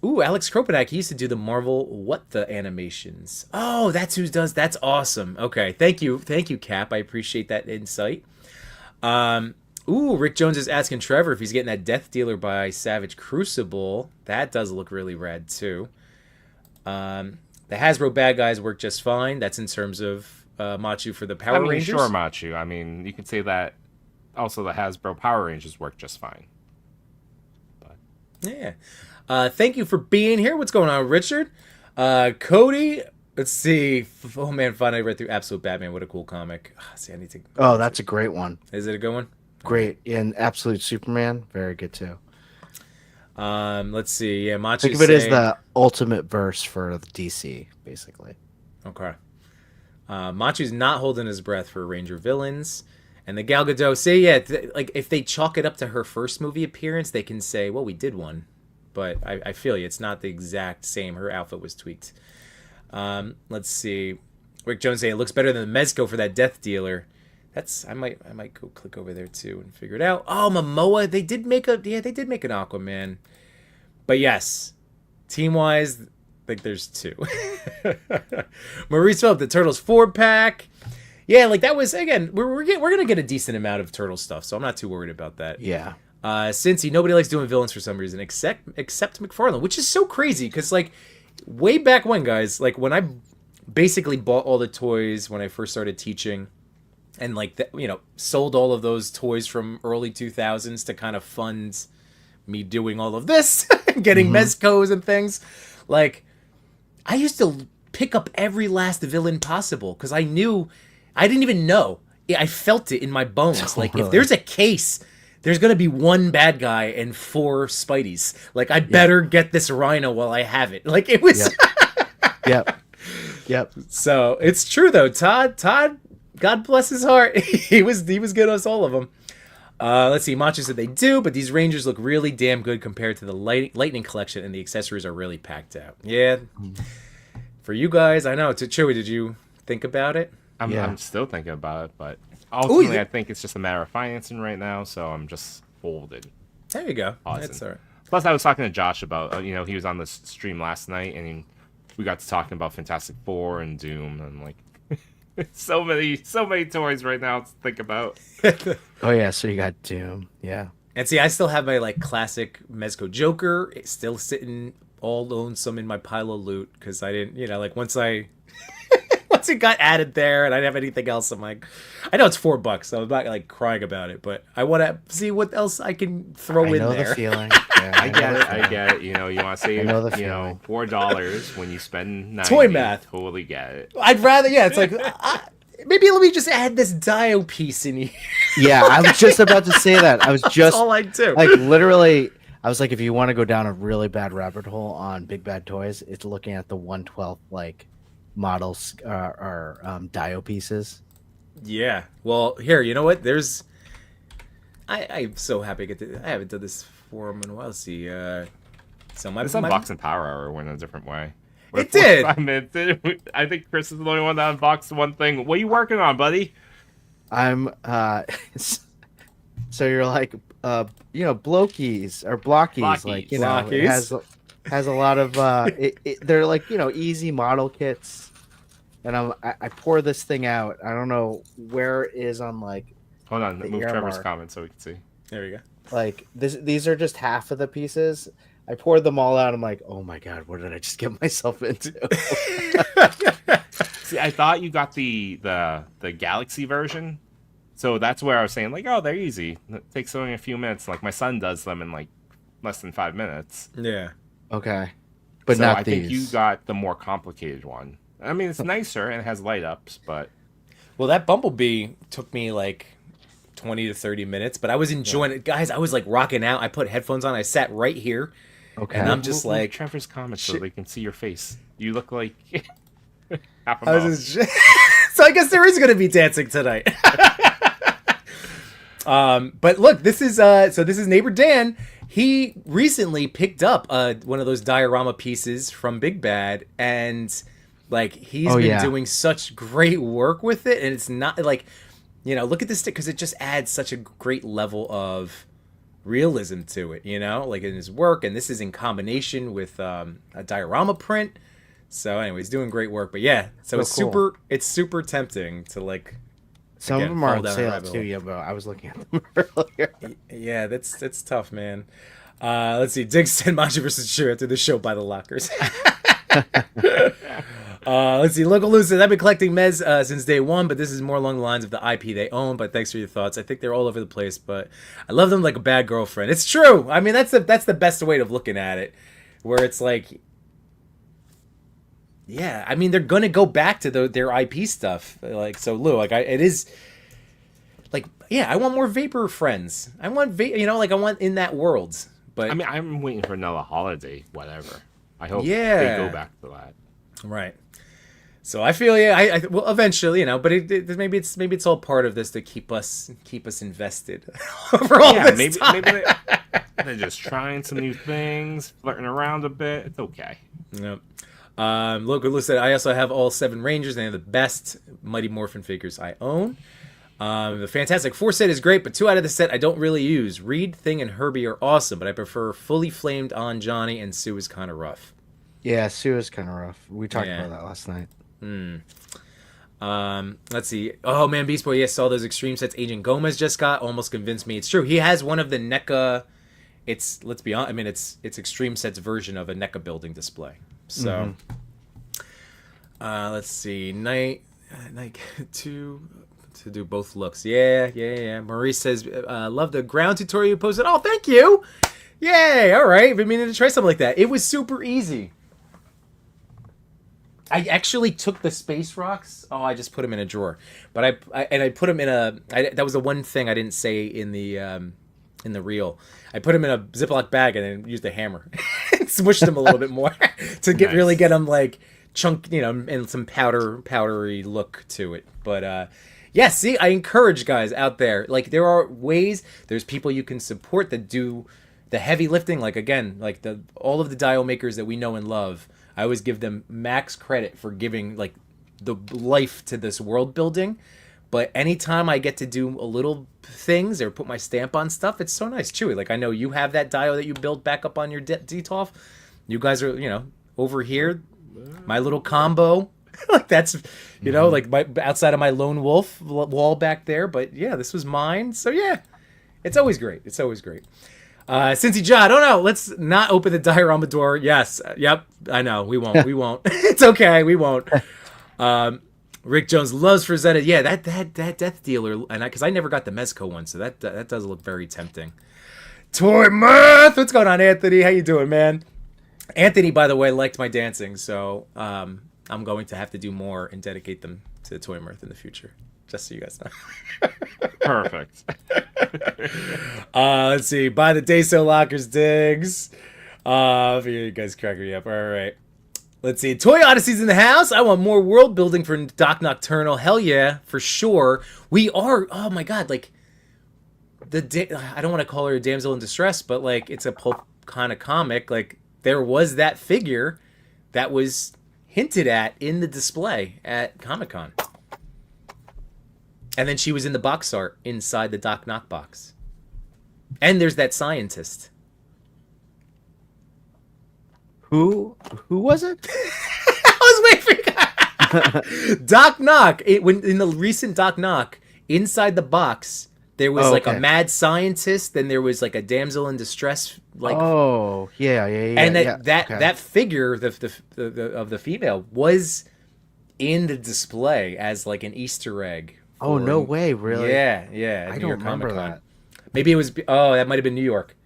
Alex Kropanak, he used to do the Marvel What the animations. Oh, that's who does. That's awesome. Okay, thank you, Cap. I appreciate that insight. Rick Jones is asking Trevor if he's getting that Death Dealer by Savage Crucible. That does look really rad too. The Hasbro bad guys work just fine. That's in terms of Machu for the Power Rangers. Sure, Machu. I mean, you could say that. Also, the Hasbro Power Rangers work just fine. But yeah. Thank you for being here. What's going on, Richard? Cody, let's see. Oh, man, finally read through Absolute Batman. What a cool comic. See, I need to... Oh, that's a great one. Is it a good one? Great. And Absolute Superman, very good, too. Let's see. Yeah, Machi's think of it as the ultimate verse for the DC, basically. Okay. Machi's not holding his breath for Ranger villains. And the Gal Gadot, like, if they chalk it up to her first movie appearance, they can say, well, we did one. But I feel you. It's not the exact same. Her outfit was tweaked. Let's see. Rick Jones saying it looks better than the Mezco for that Death Dealer. I might go click over there too and figure it out. Oh, Momoa. They did make an Aquaman. But yes, team wise, like there's two. Maurice Phillip, the Turtles 4-pack. Yeah, like that was again. We're gonna get a decent amount of Turtle stuff, so I'm not too worried about that. Yeah. Cincy, nobody likes doing villains for some reason except McFarlane, which is so crazy because like way back when, guys, like when I basically bought all the toys when I first started teaching, and like sold all of those toys from early 2000s to kind of fund me doing all of this, getting Mezcos and things. Like I used to pick up every last villain possible because I didn't even know. I felt it in my bones. Like if there's a case, there's going to be one bad guy and 4 Spideys. Like, I better get this Rhino while I have it. Like, it was... Yep. So, it's true, though. Todd, God bless his heart. he was good on all of them. Let's see. Macho said they do, but these Rangers look really damn good compared to the Lightning Collection, and the accessories are really packed out. Yeah. For you guys, I know. Chewy, did you think about it? I'm still thinking about it, but... Ultimately, I think it's just a matter of financing right now, so I'm just folded. There you go. Awesome. That's all right. Plus, I was talking to Josh about, he was on the stream last night, and we got to talking about Fantastic Four and Doom, and I'm like, so many toys right now to think about. Oh, yeah, so you got Doom, yeah. And see, I still have my, like, classic Mezco Joker. It's still sitting all lonesome in my pile of loot, because I didn't, once it got added there and I didn't have anything else, I'm like, I know it's $4, so I'm not like crying about it, but I want to see what else I can throw in there. I know the feeling. Yeah, I get it. You want to save, $4 when you spend $90. Toy math. Totally get it. I'd rather, it's like, maybe let me just add this Dio piece in here. Yeah, I was just about to say that. I was just, that's all I do. Like, literally, I was like, if you want to go down a really bad rabbit hole on Big Bad Toys, it's looking at the 1/12, like, models or Dio pieces. Yeah. Well, here, you know what? I'm so happy to get to. I haven't done this for him in a while. Let's see. So this unboxing Power Hour went a different way. It did. I think Chris is the only one that unboxed one thing. What are you working on, buddy? I'm so you're like blokies or blockies. Like blockies. It has has a lot of they're like, easy model kits. And I pour this thing out. I don't know where it is on like. Hold on, move Trevor's mark. comment so we can see. There we go. Like these are just half of the pieces. I poured them all out. I'm like, oh my god, what did I just get myself into? See, I thought you got the Galaxy version, so that's where I was saying like, oh, they're easy. It takes only a few minutes. Like my son does them in like less than 5 minutes. Yeah. Okay, but so not I these. think you got the more complicated one. I mean, it's nicer and it has light ups, but well, that Bumblebee took me like 20 to 30 minutes, but I was enjoying it, guys. I was like rocking out. I put headphones on. I sat right here. Okay. And I'm just like Trevor's comments so they can see your face. You look like half a so I guess there is going to be dancing tonight. But look, this is neighbor Dan. He recently picked up one of those diorama pieces from Big Bad, and like he's been doing such great work with it, and it's not like, look at this stick because it just adds such a great level of realism to it, like in his work, and this is in combination with a diorama print. So anyway, he's doing great work. But yeah, so it's super tempting to like. Some of them are on sale too, Yimbo. I was looking at them earlier. Yeah, that's tough, man. Let's see. Diggs said Maji vs. Sure after the show by the lockers. Let's see. Local Lou says, I've been collecting Mez since day one, but this is more along the lines of the IP they own. But thanks for your thoughts. I think they're all over the place, but I love them like a bad girlfriend. It's true. I mean, that's the best way of looking at it, where it's like, yeah, I mean, they're gonna go back to their IP stuff. Like, so Lou, like, it is. Like, yeah, I want more Vapor friends. I want I want in that world. But I mean, I'm waiting for another holiday, whatever. I hope they go back to that. Right. So I feel I well eventually, but maybe it's all part of this to keep us invested for all this time. Maybe they're just trying some new things, flirting around a bit. It's okay. Yep. Local said, I also have all 7 Rangers. They are the best Mighty Morphin figures I own. The Fantastic Four set is great, but 2 out of the set I don't really use. Reed, Thing, and Herbie are awesome, but I prefer fully flamed on Johnny, and Sue is kind of rough. Yeah, Sue is kind of rough. We talked about that last night. Let's see. Oh man, Beast Boy, yes, saw those extreme sets Agent Gomez just got. Almost convinced me it's true. He has one of the NECA. Let's be honest. I mean, it's extreme sets version of a NECA building display. So, let's see. Night 2 to do both looks. Yeah. Maurice says, love the ground tutorial you posted. Oh, thank you. Yay. All right. I've been meaning to try something like that. It was super easy. I actually took the space rocks. Oh, I just put them in a drawer, but I put them in that was the one thing I didn't say in the reel. I put them in a Ziploc bag and then used a hammer and smushed them a little bit more to really get them like chunk, and some powdery look to it. But yeah, see, I encourage guys out there. Like there are ways. There's people you can support that do the heavy lifting. Like again, like all of the dial makers that we know and love. I always give them max credit for giving like the life to this world building. But anytime I get to do a little things or put my stamp on stuff, it's so nice. Chewy, like I know you have that dial that you built back up on your DTOF. You guys are, over here, my little combo. Like that's, like outside of my lone wolf wall back there. But yeah, this was mine. So yeah, it's always great. Cincy John, I don't know. Let's not open the diorama door. Yes. Yep. I know. We won't. It's okay. We won't. Rick Jones loves Frazetta. Yeah, that Death Dealer, and because I never got the Mezco one, so that does look very tempting. Toy Mirth, what's going on, Anthony? How you doing, man? Anthony, by the way, liked my dancing, so I'm going to have to do more and dedicate them to Toy Mirth in the future. Just so you guys know. Perfect. Let's see. Buy the day sale lockers, Diggs. You guys cracking me up. All right. Let's see. Toy Odyssey's in the house. I want more world building for Doc Nocturnal. Hell yeah, for sure. We are. Oh my god. Like I don't want to call her a damsel in distress, but like it's a pulp kind of comic. Like there was that figure that was hinted at in the display at Comic-Con. And then she was in the box art inside the Doc Knock box. And there's that scientist. Who was it? I was waiting for Doc Knock. When in the recent Doc Knock, inside the box, there was like a mad scientist, then there was like a damsel in distress, like yeah, and that figure of the female was in the display as like an Easter egg. Oh no way, really? Yeah. I don't remember that. Maybe it was. Oh, that might have been New York.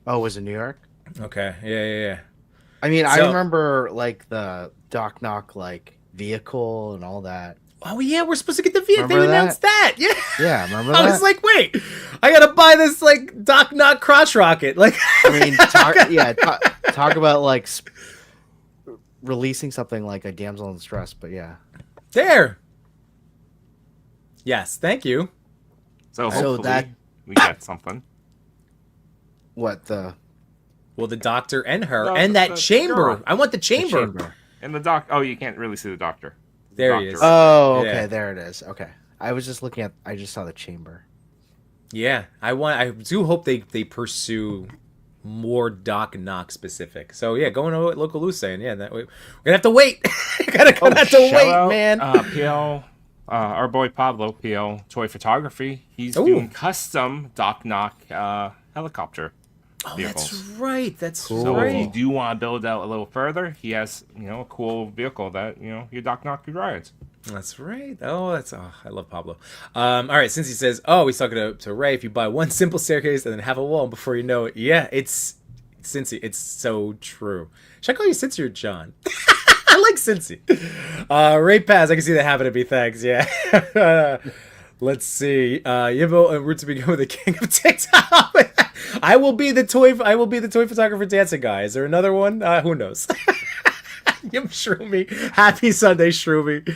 Oh, was it New York? Okay. Yeah. I mean, I remember like the Doc Knock like vehicle and all that. Oh yeah, we're supposed to get the vehicle. They announced that. Yeah. Yeah, remember that? I was like, wait, I gotta buy this like Doc Knock crotch rocket. Like, I mean, talk about like releasing something like a damsel in distress. But yeah, there. Yes, thank you. So hopefully we get something. What the? Well, the doctor and her and that chamber. Girl. I want the chamber. And the doc. Oh, you can't really see the doctor. There he is. Oh, okay, there it is. Okay, I was just looking at. I just saw the chamber. Yeah, I do hope they pursue more Doc Knock specific. So yeah, going to what Local Lou's saying. Yeah, that we're gonna have to wait. gonna have to wait, out, man. PL, our boy Pablo, PL Toy Photography. He's doing custom Doc Knock helicopter vehicles. That's right. That's cool. So if you do want to build out a little further, he has a cool vehicle that your Doc Knock could ride. That's right. I love Pablo. All right, since he says, he's talking to Ray, if you buy one simple staircase and then have a wall before you know it. Yeah, it's Cincy. It's so true. Should I call you Cincy or John? I like Cincy. Ray Paz, I can see that happening to me. Thanks. Yeah. Let's see. Yimbo and Root to become the king of TikTok. I will be the toy photographer dancing guy. Is there another one? Who knows? Yim Shroomy. Happy Sunday, Shroomy.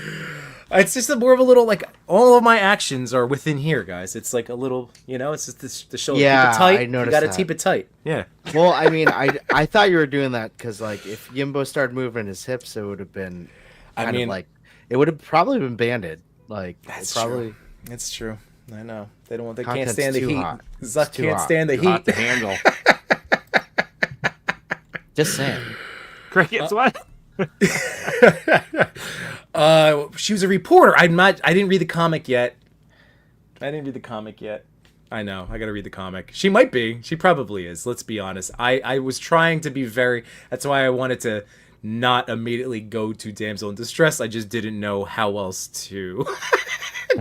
It's just more of a little, like, all of my actions are within here, guys. It's like a little, it's just the show. Yeah, keep it tight. I noticed You gotta that. keep it tight. Yeah. Well, I mean, I thought you were doing that because, like, if Yimbo started moving his hips, it would have been it would have probably been banded. Like, That's probably. true. It's true. I know. They can't Content's stand the too heat. hot. Zuck too can't hot. stand the Too hot heat. to handle. Just saying. Crickets, what? She was a reporter. I didn't read the comic yet. I know. I gotta read the comic. She might be. She probably is. Let's be honest. I was trying to be very. That's why I wanted to not immediately go to damsel in distress. I just didn't know how else to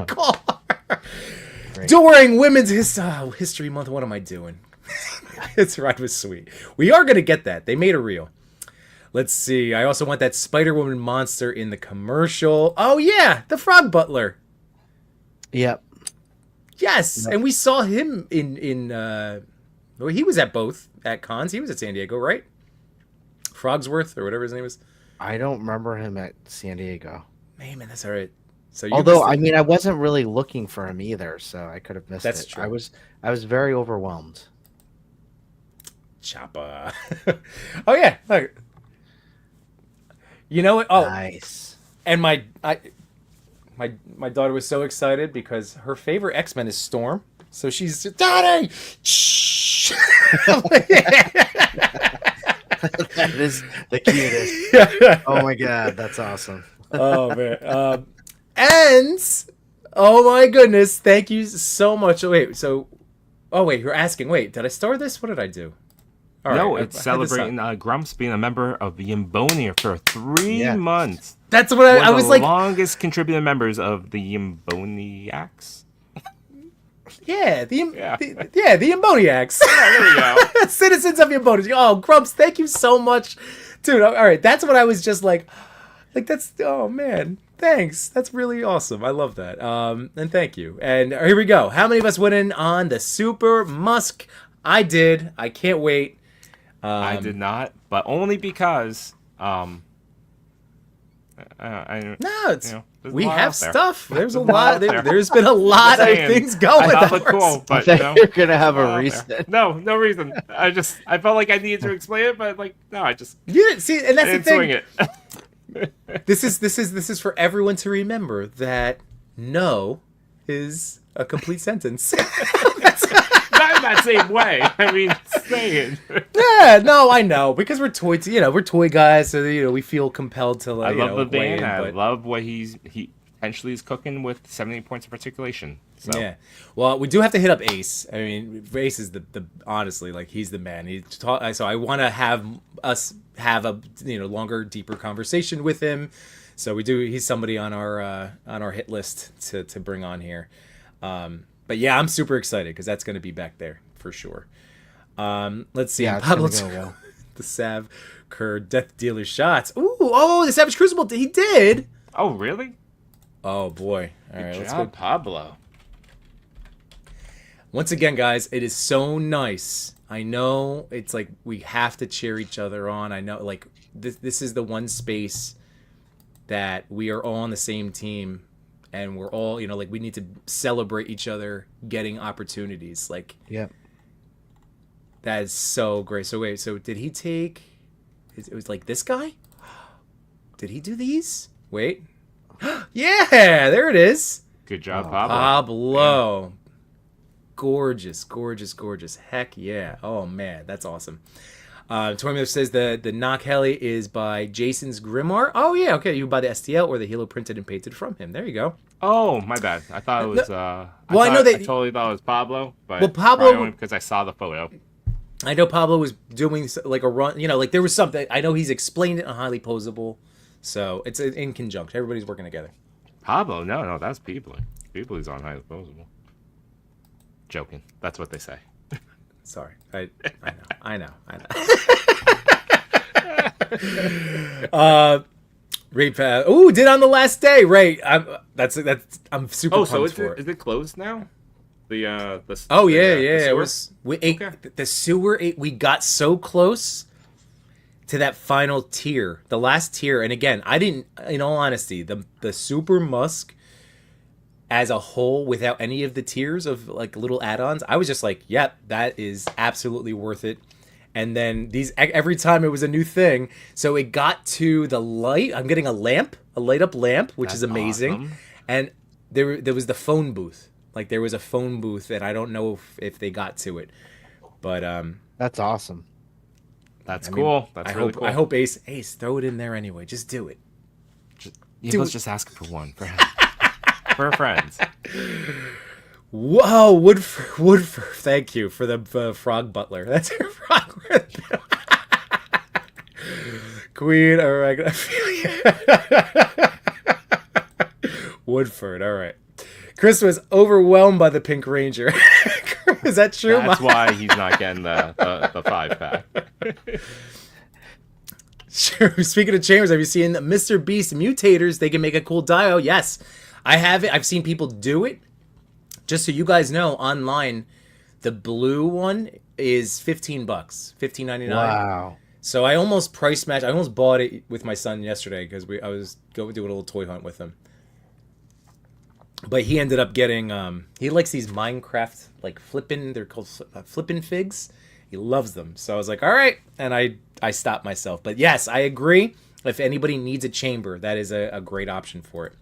call her. During Women's History Month. What am I doing? It's right was sweet. We are gonna get that. They made a reel. Let's see. I also want that Spider-Woman monster in the commercial. Oh yeah, the Frog Butler. Yep. Yes, and we saw him in well, he was at both at cons. He was at San Diego, right? Frogsworth or whatever his name is. I don't remember him at San Diego. Man, that's all right. So although I mean, I wasn't really looking for him either, so I could have missed That's it. true. I was very overwhelmed. Choppa. Oh yeah. Look. You know what? Oh, Nice. and my daughter was so excited because her favorite X-Men is Storm. So she's Daddy. Shh. That is the cutest. Oh my god, that's awesome. Oh man. And oh my goodness, thank you so much. Wait, you're asking. Wait, did I start this? What did I do? All no, right, it's I had this celebrating Grumps being a member of the Yimbonia for 3 months. That's what I was like. Longest contributing members of the Yimboniacs. Yeah, the Yamboniacs. There we go. Citizens of Yambonia. Oh, Grumps, thank you so much, dude. All right, that's what I was just like that's. Oh man, thanks. That's really awesome. I love that. And thank you. And here we go. How many of us went in on the Super Musk? I did. I can't wait. I did not, but only because we have stuff. There's a lot. There's been a lot of things going. I thought it cool, but you're gonna have a reason. No reason. I felt like I needed to explain it, but I just you didn't see, and that's the thing. Swing it. This is for everyone to remember that no is a complete sentence. Not in that same way. I mean, saying. Yeah, no, I know because we're toy guys, so we feel compelled to. I love the weigh van. in, I but... love what he potentially is cooking with 70 points of articulation. So. Yeah, well, we do have to hit up Ace. I mean, Ace is the honestly, like, he's the man. So I want to have us have a longer, deeper conversation with him. So we do. He's somebody on our hit list to bring on here. But yeah, I'm super excited because that's going to be back there for sure. Let's see. Yeah, Pablo, it's gonna go well. The Sav Kerr Death Dealer shots. Ooh, oh, the Savage Crucible. He did. Oh, really? Oh boy. All right, let's go. Pablo. Once again, guys, it is so nice. I know it's like we have to cheer each other on. I know, like, this is the one space that we are all on the same team, and we're all, like, we need to celebrate each other getting opportunities. Like, Yep. that is so great. So wait, so did he take? It was like this guy. Did he do these? Wait. Yeah, there it is. Good job, Pablo. Pablo. Yeah. Gorgeous, gorgeous, gorgeous. Heck yeah. Oh, man, that's awesome. Toy says the Knock Heli is by Jason's Grimar. Oh, yeah, okay. You buy the STL or the Halo printed and painted from him. There you go. Oh, my bad. I thought it was... I totally thought it was Pablo, but well, Pablo, only because I saw the photo. I know Pablo was doing like a run, like there was something. I know he's explained it on Highly Posable, so it's in conjunction. Everybody's working together. Pablo? No, that's People. People is on Highly Posable. Joking. That's what they say. Sorry. I know. Rape. Did on the last day. Right. I'm super pumped for it. Is it closed now? The oh the, yeah. The it was. The sewer. We got so close to that final tier, the last tier, and again, I didn't. In all honesty, the Super Musk as a whole, without any of the tiers of like little add-ons, I was just like, yep, that is absolutely worth it. And then every time it was a new thing. So it got to the light. I'm getting a light up lamp, which is amazing. Awesome. And there was the phone booth. Like there was a phone booth, and I don't know if they got to it, but that's awesome. That's cool. That's really cool. I hope Ace throw it in there anyway. Just do it. Let's just ask for one for him. For friends. Whoa, Woodford, thank you for the frog butler. That's her frog. Queen Oregophilia. Woodford, all right. Chris was overwhelmed by the Pink Ranger. Is that true? That's why he's not getting the 5-pack. Sure. Speaking of chambers, have you seen Mr. Beast mutators? They can make a cool dio. Yes, I have it. I've seen people do it. Just so you guys know, online, the blue one is $15, $15.99. Wow. So I almost price matched. I almost bought it with my son yesterday because I was going to do a little toy hunt with him. But he ended up getting. He likes these Minecraft like flippin'. They're called flippin' figs. He loves them. So I was like, all right, and I stopped myself. But yes, I agree. If anybody needs a chamber, that is a great option for it.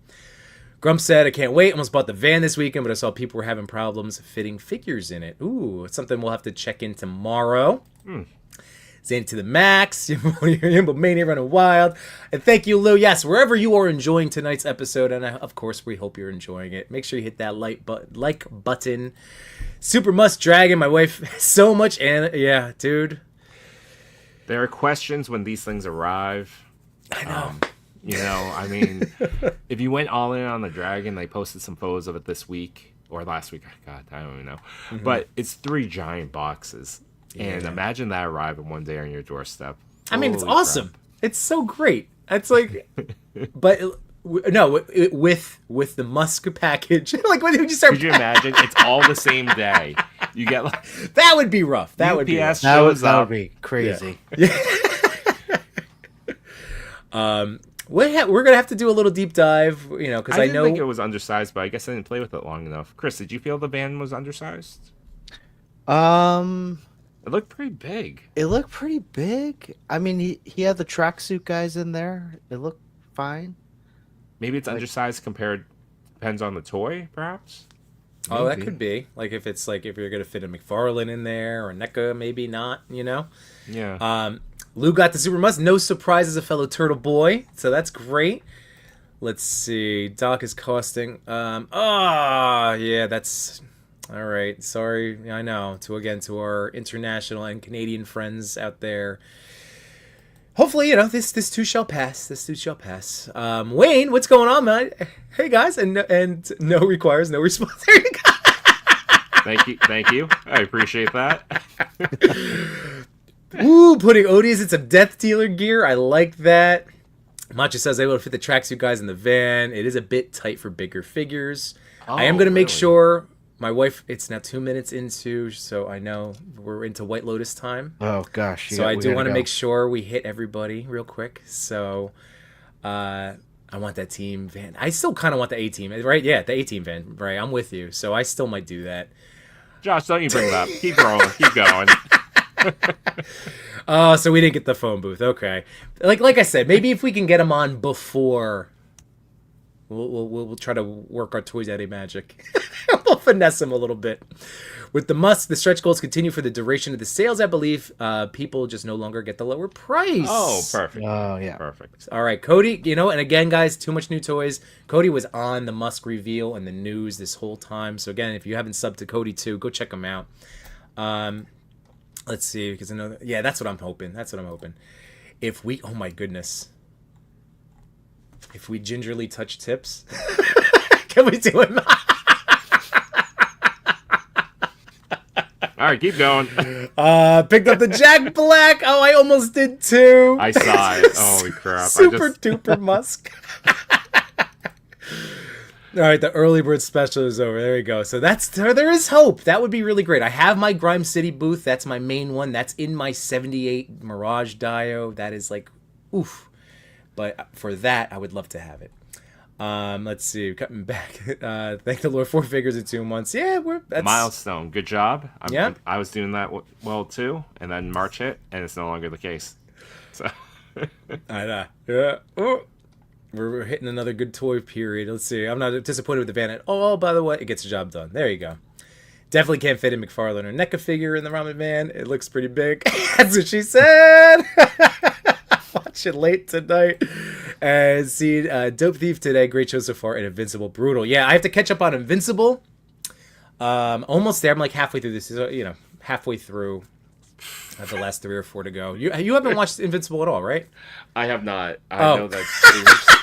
Grump said, I can't wait. Almost bought the van this weekend, but I saw people were having problems fitting figures in it. Ooh, it's something we'll have to check in tomorrow. Zane to the max. Yimbo Mania running wild. And thank you, Lou. Yes, wherever you are enjoying tonight's episode, and of course, we hope you're enjoying it. Make sure you hit that like button. Super Must Dragon, my wife, so much. And yeah, dude. There are questions when these things arrive. I know. I mean, if you went all in on the dragon, they posted some photos of it this week or last week. God, I don't even know. Mm-hmm. But it's 3 giant boxes. Yeah. And imagine that arriving one day on your doorstep. I mean, it's awesome. Crap. It's so great. It's like, but no, with the Musk package. Like, when did you start? Could you imagine? It's all the same day. You get like that would be rough. That would be rough. That would be crazy. Yeah. We're gonna have to do a little deep dive, because I know think it was undersized, but I guess I didn't play with it long enough. Chris, did you feel the van was undersized? It looked pretty big. I mean, he had the tracksuit guys in there. It looked fine. Maybe it's undersized compared. Depends on the toy, perhaps. Oh, that could be. Like, if it's like, if you're going to fit a McFarlane in there, or NECA, maybe not, you know? Yeah. Lou got the Super Musk. No surprise as a fellow turtle boy. So that's great. Let's see. Doc is costing. Yeah, that's... All right. Sorry. I know. To our international and Canadian friends out there. Hopefully, this too shall pass. This too shall pass. Wayne, what's going on, man? Hey, guys. And no requires no response. There you go. Thank you. I appreciate that. Ooh, putting Odious in some Death Dealer gear. I like that. Macho says able to fit the tracksuit guys in the van. It is a bit tight for bigger figures. I am going to make sure my wife, it's now 2 minutes into, so I know we're into White Lotus time. Oh, gosh. So I do want to make sure we hit everybody real quick. So I want that team van. I still kind of want the A-team, right? Yeah, the A-team van, right? I'm with you. So I still might do that. Josh, don't you bring it up. Keep rolling. Keep going. Oh, so we didn't get the phone booth. Okay. Like I said, maybe if we can get them on before, we'll try to work our Toy Daddy magic. We'll finesse them a little bit. With the Musk, the stretch goals continue for the duration of the sales. I believe people just no longer get the lower price. Oh, perfect. Oh, yeah. Perfect. All right, Cody, and again, guys, too much new toys. Cody was on the Musk reveal and the news this whole time. So again, if you haven't subbed to Cody too, go check him out. Let's see, because that's what I'm hoping. If we, oh my goodness, if we gingerly touch tips, can we do it? All right, keep going. Picked up the Jack Black. Oh, I almost did too. I saw it. Holy crap. Super duper Musk. All right, the early bird special is over. There you go. So there is hope. That would be really great. I have my Grime City booth. That's my main one. That's in my 78 Mirage Dio. That is like, oof. But for that, I would love to have it. Let's see. Cutting back. Thank the Lord. 4 figures in 2 months. Yeah, that's milestone. Good job. Yeah. I was doing that well too, and then March hit, and it's no longer the case. So. I know. Yeah. Oh. We're hitting another good toy period. Let's see. I'm not disappointed with the van at all, by the way. It gets the job done. There you go. Definitely can't fit a McFarlane or NECA figure in the ramen van. It looks pretty big. That's what she said. Watch it late tonight. And see Dope Thief today. Great show so far. And Invincible Brutal. Yeah, I have to catch up on Invincible. Almost there. I'm like halfway through this. Halfway through. I have the last 3 or 4 to go. You haven't watched Invincible at all, right? I have not. I know that.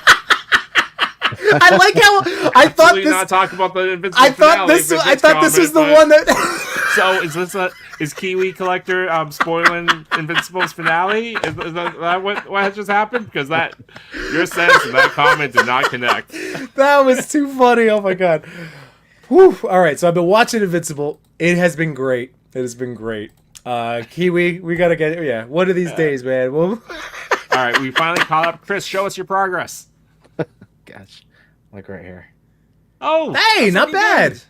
I like how I thought this. Not talk about the Invincible finale, I thought this was the one that. So is Kiwi Collector spoiling Invincible's finale? Is that what just happened? Because your sense and that comment did not connect. That was too funny. Oh my god. Whew. All right, so I've been watching Invincible. It has been great. Kiwi, we gotta get it. Yeah, one of these days, man. All right, we finally caught up. Chris, show us your progress. Gosh, like right here. Oh, hey, not bad. Good.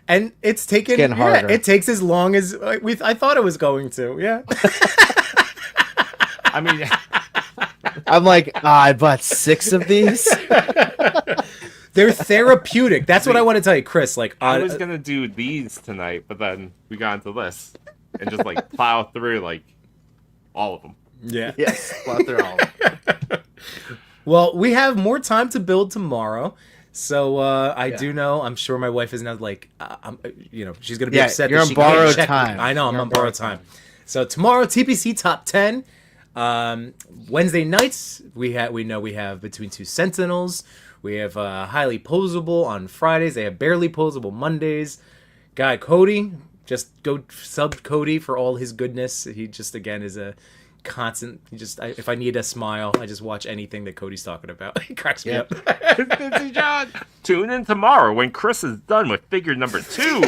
And it's taken. Harder. It takes as long as I thought it was going to. Yeah. I mean, I'm like, I bought 6 of these. They're therapeutic. That's what I want to tell you, Chris. Like, I was gonna do these tonight, but then we got into this and just like plow through like all of them. Yeah. Yes, plow through all of them. Well, we have more time to build tomorrow, so I do know. I'm sure my wife is now like, she's gonna be upset. You're that on she borrowed can't check time. I know I'm on borrowed time. So tomorrow, TPC top 10. Wednesday nights we have Between Two Sentinels. We have highly posable on Fridays. They have barely posable Mondays. Guy Cody, just go sub Cody for all his goodness. He just again is a constant. If I need a smile, I just watch anything that Cody's talking about. He cracks me up. Busy John. Tune in tomorrow when Chris is done with figure number 2.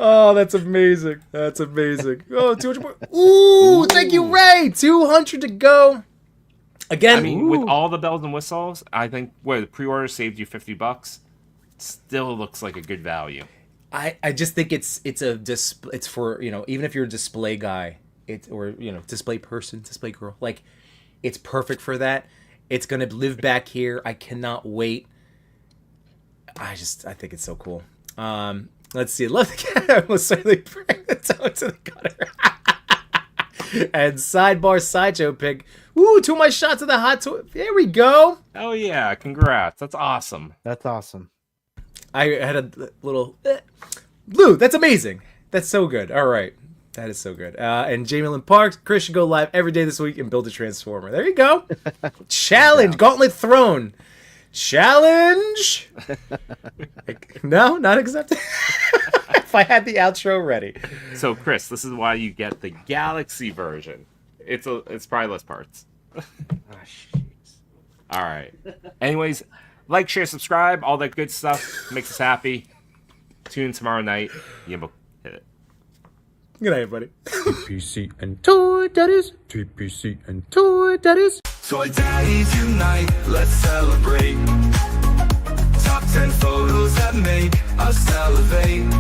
Oh, that's amazing. Oh, 200 more. Ooh, thank you, Ray. 200 to go. Again, I mean, with all the bells and whistles, I think the pre-order saved you $50. Still looks like a good value. I just think it's for, even if you're a display guy, display person, display girl, like it's perfect for that. It's gonna live back here. I cannot wait. I think it's so cool. Let's see. Love the cat. I will certainly bring the toe to the gutter. And sidebar sideshow pick. Ooh, 2 of my shots of the hot toy. There we go. Oh yeah, congrats. That's awesome. That's awesome. I had a little Blue. That's amazing. That's so good. All right. That is so good. And Jamie Lynn Parks, Chris should go live every day this week and build a Transformer. There you go. Challenge. Gauntlet thrown. Challenge. No, not accepted. If I had the outro ready. So, Chris, this is why you get the Galaxy version. It's probably less parts. All right. Anyways, like, share, subscribe, all that good stuff makes us happy. Tune in tomorrow night. Yimbo, hit it. Good night, everybody. TPC and Toy Daddies. TPC and Toy Daddies. Toy Daddies unite, let's celebrate. Top 10 photos that make us salivate.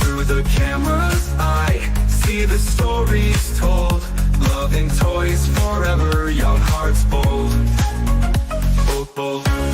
Through the camera's eye, see the stories told. Loving toys forever, young hearts bold. Bold, bold.